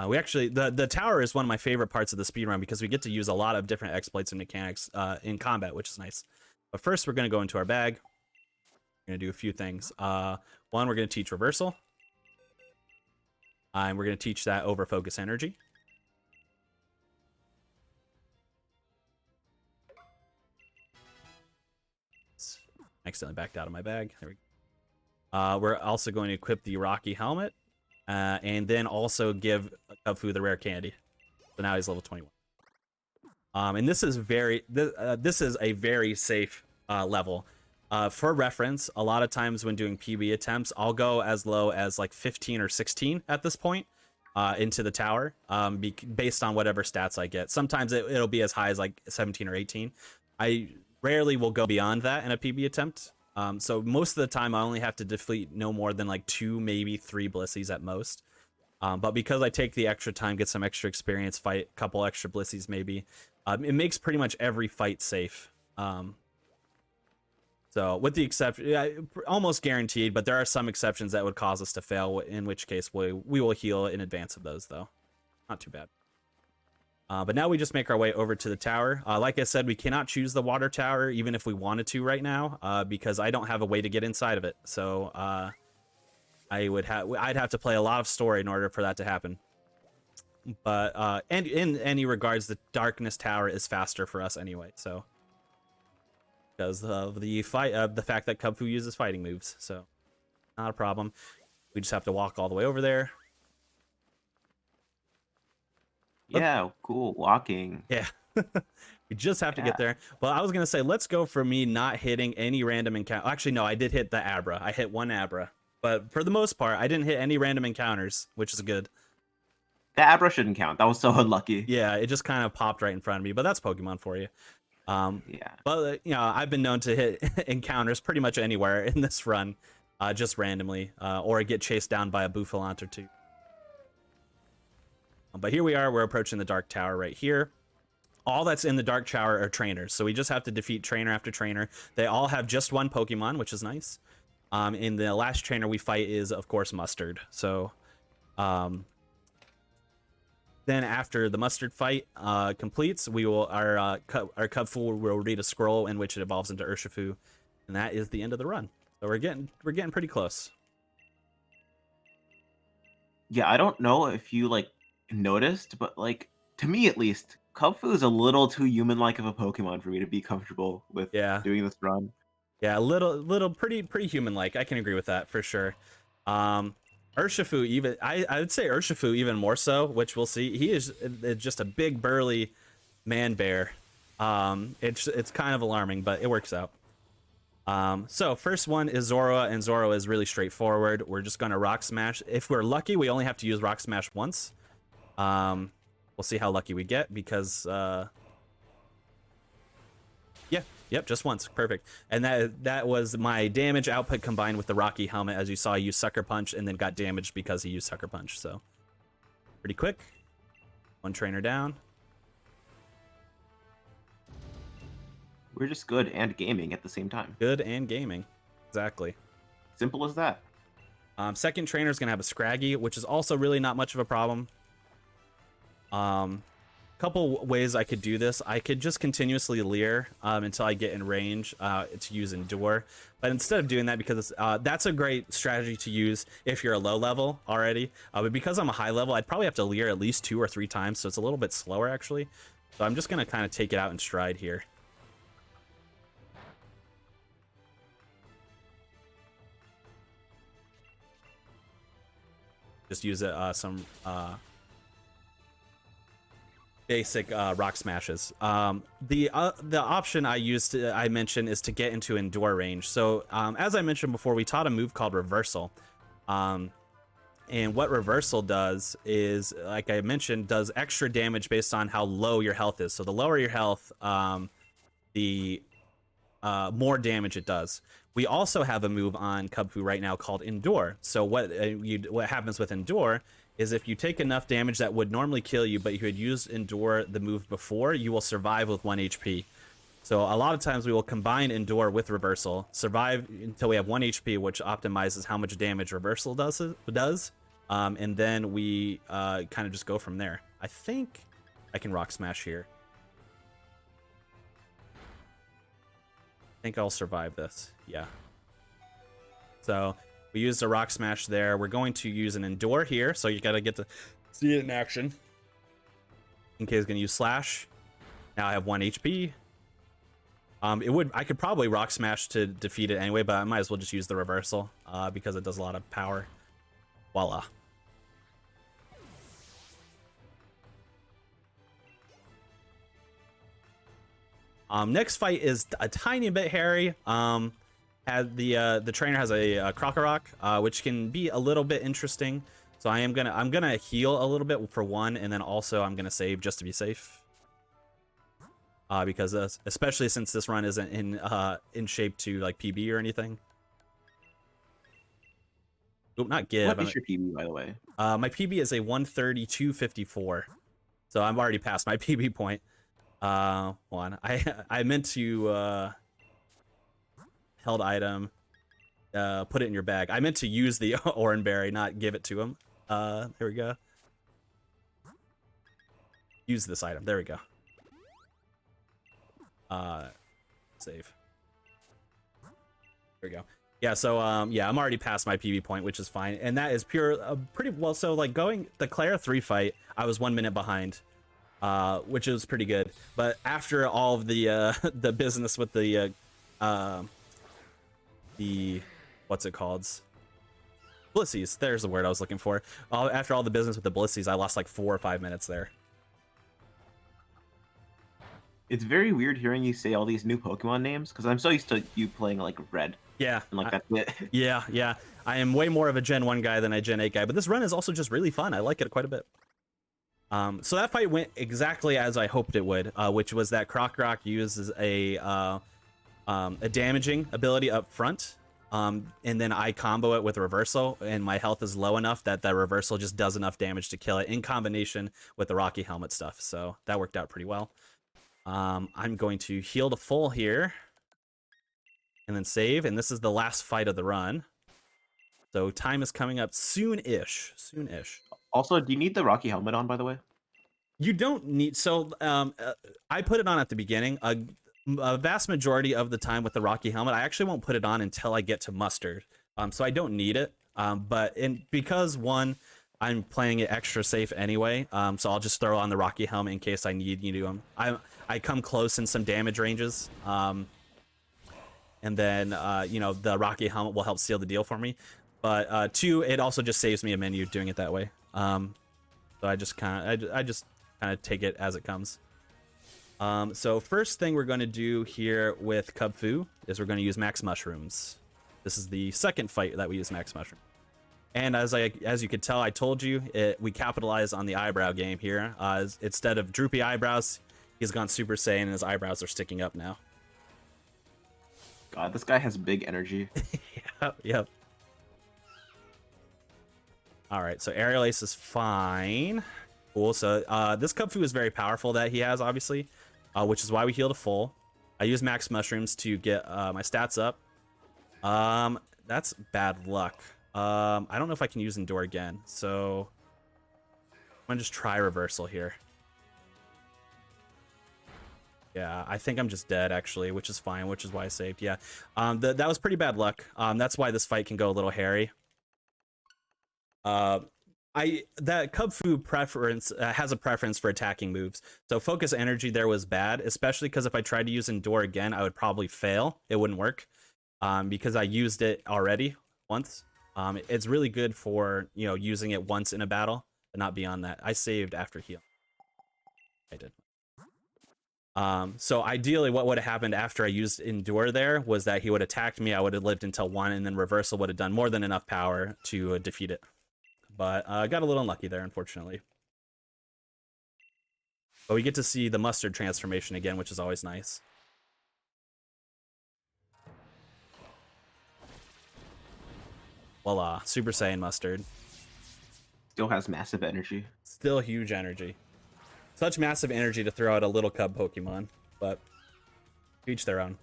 We actually, the tower is one of my favorite parts of the speedrun because we get to use a lot of different exploits and mechanics in combat, which is nice. But first, we're going to go into our bag. We're going to do a few things. One, we're going to teach reversal. And we're going to teach that over focus energy. Accidentally backed out of my bag. There we go. We're also going to equip the Rocky helmet. And then also give Kubfu the rare candy. So now he's level 21. And this is this is a very safe level. For reference, a lot of times when doing PB attempts, I'll go as low as like 15 or 16 at this point into the tower, based on whatever stats I get. Sometimes it'll be as high as like 17 or 18. I rarely will go beyond that in a PB attempt. So most of the time I only have to defeat no more than like 2, maybe 3 Blissies at most. But because I take the extra time, get some extra experience, fight a couple extra Blissies maybe, it makes pretty much every fight safe. So with the exception, almost guaranteed, but there are some exceptions that would cause us to fail, in which case we will heal in advance of those though. Not too bad. But now we just make our way over to the tower. Like I said, we cannot choose the water tower, even if we wanted to right now, because I don't have a way to get inside of it. So I'd have to play a lot of story in order for that to happen. But and in any regards, the darkness tower is faster for us anyway. So because of the fact that Kubfu uses fighting moves, so not a problem. We just have to walk all the way over there. Yeah, cool. Walking. Yeah. We just have to get there. Well, I was going to say, let's go for me not hitting any random encounter. Actually, no, I did hit the Abra. I hit 1 Abra. But for the most part, I didn't hit any random encounters, which is good. The Abra shouldn't count. That was so unlucky. Yeah, it just kind of popped right in front of me. But that's Pokemon for you. Yeah. But, you know, I've been known to hit encounters pretty much anywhere in this run, just randomly, or get chased down by a Bouffalant or 2. But here we are, we're approaching the Dark Tower right here. All that's in the Dark Tower are trainers, so we just have to defeat trainer after trainer. They all have just 1 Pokemon, which is nice. And the last trainer we fight is, of course, Mustard. So then after the Mustard fight completes, we will our Kubfu will read a scroll in which it evolves into Urshifu, and that is the end of the run. So we're getting pretty close. Yeah, I don't know if you like noticed, but like to me at least, Kubfu is a little too human-like of a Pokemon for me to be comfortable with doing this run. Yeah, a little pretty human-like. I can agree with that for sure. Urshifu even I would say Urshifu even more so, which we'll see. He is just a big burly man bear. It's kind of alarming, but it works out. So first one is Zoroa, and Zoroa is really straightforward. We're just gonna Rock Smash. If we're lucky, we only have to use Rock Smash once. We'll see how lucky we get because yep, just once. Perfect. And that was my damage output combined with the Rocky helmet. As you saw, I used Sucker Punch and then got damaged because he used Sucker Punch. So pretty quick. 1 trainer down. We're just good and gaming at the same time. Good and gaming. Exactly. Simple as that. Second trainer is going to have a Scraggy, which is also really not much of a problem. couple ways I could do this. I could just continuously leer until I get in range to use endure. But instead of doing that, because that's a great strategy to use if you're a low level already. But because I'm a high level, I'd probably have to leer at least 2 or 3 times, so it's a little bit slower actually. So I'm just gonna kind of take it out in stride here. Just use it some basic rock smashes. The option I mentioned is to get into endure range. So as I mentioned before, we taught a move called reversal. And what reversal does is, like I mentioned, does extra damage based on how low your health is. So the lower your health, the more damage it does. We also have a move on Kubfu right now called Endure. So what happens with Endure is if you take enough damage that would normally kill you, but you had used Endure the move before, you will survive with 1 HP. So a lot of times we will combine Endure with Reversal, survive until we have 1 HP, which optimizes how much damage Reversal does, and then we kind of just go from there. I think I can Rock Smash here. I think I'll survive this. Yeah. So we used a Rock Smash there. We're going to use an Endure here, so you gotta get to see it in action. NK is gonna use Slash. Now I have 1 HP. I could probably Rock Smash to defeat it anyway, but I might as well just use the Reversal because it does a lot of power. Voila. Next fight is a tiny bit hairy. The trainer has a Krokorok, which can be a little bit interesting. So I'm gonna heal a little bit for one, and then also I'm gonna save just to be safe. Because especially since this run isn't in shape to like PB or anything. Oop, not give. What is your PB, by the way? My PB is a 132.54, so I'm already past my PB point. One. I meant to held item, put it in your bag. I meant to use the Oran Berry, not give it to him. There we go. Use this item. There we go. Save. There we go. Yeah, so yeah, I'm already past my PB point, which is fine, and that is pure pretty well. So like going the Klara 3 fight, I was 1 minute behind, which is pretty good. But after all of the the business with the what's it called? Blissies. There's the word I was looking for. After all the business with the Blissies, I lost like 4 or 5 minutes there. It's very weird hearing you say all these new Pokemon names because I'm so used to you playing like Red. Yeah. And like that's it. Yeah. I am way more of a Gen 1 guy than a Gen 8 guy, but this run is also just really fun. I like it quite a bit. So that fight went exactly as I hoped it would, which was that Krokorok uses a damaging ability up front, and then I combo it with Reversal, and my health is low enough that the Reversal just does enough damage to kill it in combination with the Rocky Helmet stuff. So that worked out pretty well. I'm going to heal to full here and then save, and this is the last fight of the run. So time is coming up soon-ish. Also, do you need the Rocky Helmet on, by the way? You don't need, so I put it on at the beginning. A vast majority of the time with the Rocky Helmet, I actually won't put it on until I get to Mustard. So I don't need it. But because one, I'm playing it extra safe anyway, so I'll just throw on the Rocky Helmet in case I need you to. I come close in some damage ranges, and then the Rocky Helmet will help seal the deal for me. But two, it also just saves me a menu doing it that way. So I just kind of take it as it comes. So first thing we're going to do here with Kubfu is we're going to use Max Mushrooms. This is the second fight that we use Max Mushroom. And as you could tell, I told you, we capitalize on the eyebrow game here. Instead of droopy eyebrows, he's gone Super Saiyan and his eyebrows are sticking up now. God, this guy has big energy. Yep. All right, so Aerial Ace is fine. Cool, so this Kubfu is very powerful that he has, obviously, which is why we heal to full. I use Max Mushrooms to get my stats up. That's bad luck. I don't know if I can use Endure again, so I'm gonna just try Reversal here. Yeah, I think I'm just dead actually, which is fine, which is why I saved. Yeah, that was pretty bad luck. That's why this fight can go a little hairy. That Cub Fu preference has a preference for attacking moves. So focus energy there was bad, especially because if I tried to use Endure again, I would probably fail. It wouldn't work because I used it already once. It's really good for using it once in a battle, but not beyond that. I saved after heal. I did. So ideally, what would have happened after I used Endure there was that he would have attacked me. I would have lived until 1, and then Reversal would have done more than enough power to defeat it. But I got a little unlucky there, unfortunately. But we get to see the Mustard transformation again, which is always nice. Voila, Super Saiyan Mustard. Still has massive energy. Still huge energy. Such massive energy to throw out a little cub Pokemon, but each their own.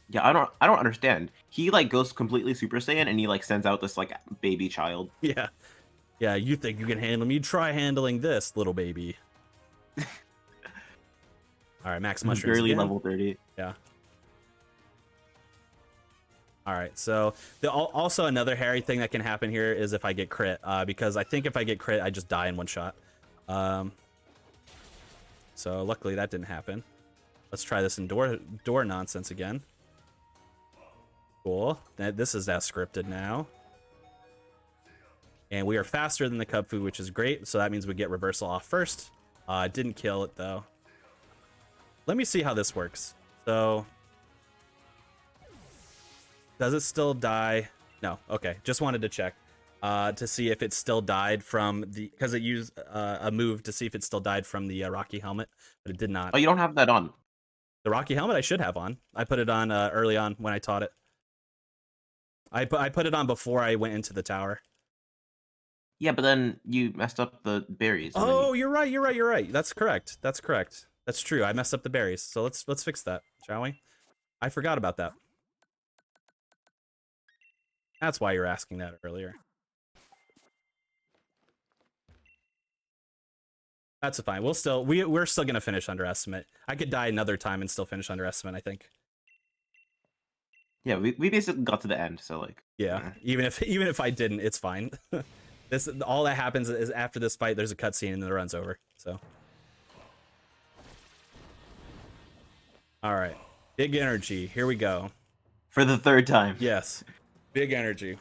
Yeah, I don't understand. He like goes completely Super Saiyan and he like sends out this like baby child. Yeah. Yeah, you think you can handle me? Try handling this, little baby. All right, max mushrooms Barely again. level 30. Yeah. All right, so also another hairy thing that can happen here is if I get crit, because I think if I get crit, I just die in one shot. So luckily that didn't happen. Let's try this door nonsense again. Cool. This is as scripted now. And we are faster than the Cub Fu, which is great. So that means we get Reversal off first. Didn't kill it, though. Let me see how this works. So, does it still die? No. Okay. Just wanted to check to see if it still died from the... Because it used a move to see if it still died from the Rocky Helmet. But it did not. Oh, you don't have that on. The Rocky Helmet I should have on. I put it on early on when I taught it. I put it on before I went into the tower. Yeah, but then you messed up the berries. Oh, you're right. That's correct. That's true. I messed up the berries. So let's fix that, shall we? I forgot about that. That's why you were asking that earlier. That's fine. We're still gonna finish Underestimate. I could die another time and still finish Underestimate, I think. Yeah, we basically got to the end, so like. Yeah. Even if I didn't, it's fine. All that happens is after this fight, there's a cutscene and then the run's over. So. All right. Big energy. Here we go. For the third time. Yes. Big energy.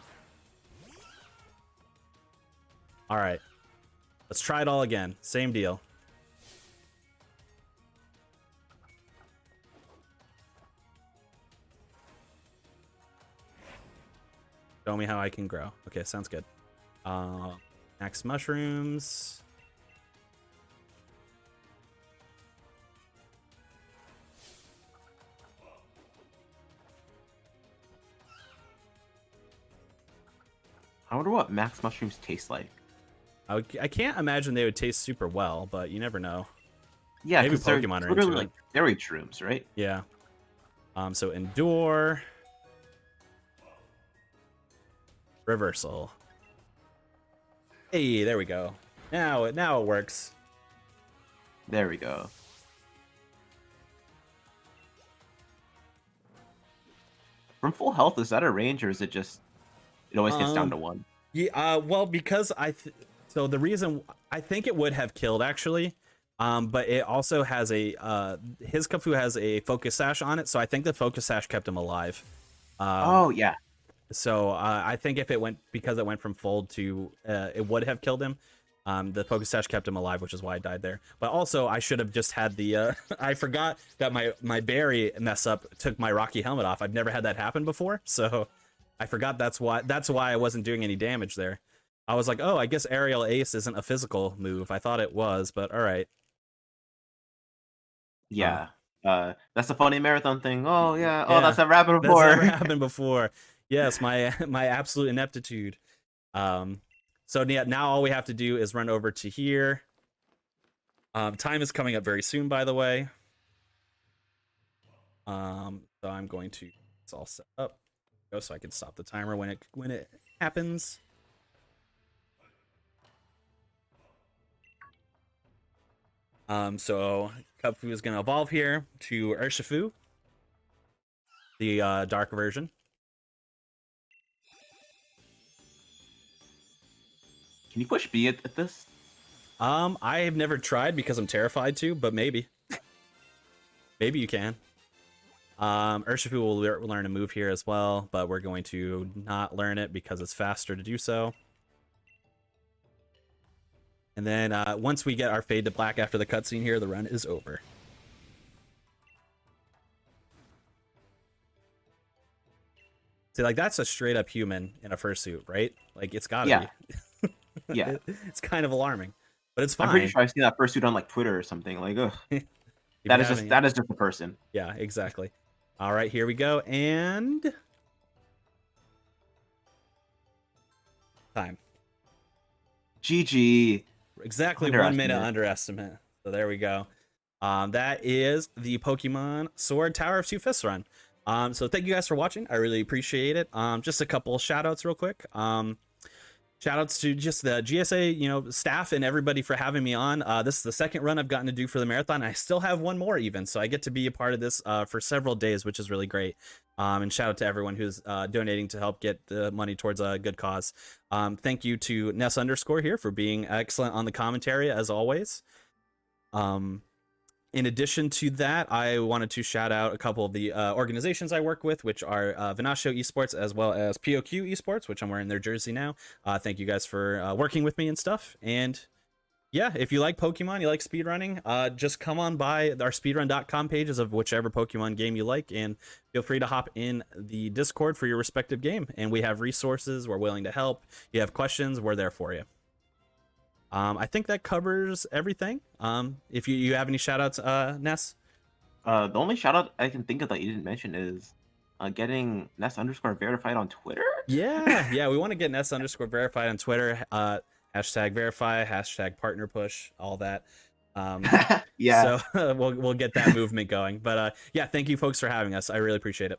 All right. Let's try it all again. Same deal. Show me how I can grow. Okay, sounds good. Max mushrooms. I wonder what max mushrooms taste like. I can't imagine they would taste super well, but you never know. Yeah, maybe Pokemon are into like berry shrooms, right? Yeah. So Endure. Reversal. Hey, there we go. Now it works. There we go. From full health, is that a range or is it just it always gets down to 1? Yeah, well, because so the reason I think it would have killed actually, but it also has a his Kung Fu has a focus sash on it, so I think the focus sash kept him alive. Oh yeah. So I think if it went because it went from fold to it would have killed him. The focus sash kept him alive, which is why I died there. But also I should have just had the I forgot that my berry mess up took my Rocky helmet off. I've never had that happen before, so I forgot that's why I wasn't doing any damage there. I was like, oh, I guess aerial ace isn't a physical move. I thought it was, but all right. Yeah. That's a funny marathon thing. Oh yeah. Oh, Yeah, that's never happened before. That's never happened before. Yes, my absolute ineptitude. So yeah, now all we have to do is run over to here. Time is coming up very soon, by the way. So I'm going to it's all set up so I can stop the timer when it happens. So Kubfu is going to evolve here to Urshifu, the dark version. Can you push B at this? I have never tried because I'm terrified to, but maybe. Maybe you can. Urshifu will learn a move here as well, but we're going to not learn it because it's faster to do so. And then once we get our fade to black after the cutscene here, the run is over. See, like, that's a straight up human in a fursuit, right? Like, it's gotta be. Yeah. It's kind of alarming, but it's fine. I'm pretty sure I've seen that fursuit on like Twitter or something. Like, ugh. If that you is just haven't- that is just a person. Yeah, exactly. All right, here we go. And time. GG. Exactly 1 minute underestimate. So there we go. That is the Pokemon Sword Tower of Two Fists run. So thank you guys for watching. I really appreciate it. Just a couple shout outs real quick. Shout outs to just the GSA, staff and everybody for having me on. This is the second run I've gotten to do for the marathon. I still have one more even, so I get to be a part of this for several days, which is really great. And shout out to everyone who's donating to help get the money towards a good cause. Thank you to Ness _ here for being excellent on the commentary as always. In addition to that, I wanted to shout out a couple of the organizations I work with, which are Venatio Esports as well as POQ Esports, which I'm wearing their jersey now. Thank you guys for working with me and stuff. And yeah, if you like Pokemon, you like speedrunning, just come on by our speedrun.com pages of whichever Pokemon game you like, and feel free to hop in the Discord for your respective game. And we have resources. We're willing to help. You have questions, we're there for you. I think that covers everything. If you have any shout outs, Ness? The only shout out I can think of that you didn't mention is getting Ness _ verified on Twitter. Yeah, we want to get Ness _ verified on Twitter. Hashtag verify, hashtag partner push, all that. Yeah. So we'll get that movement going. But yeah, thank you folks for having us. I really appreciate it.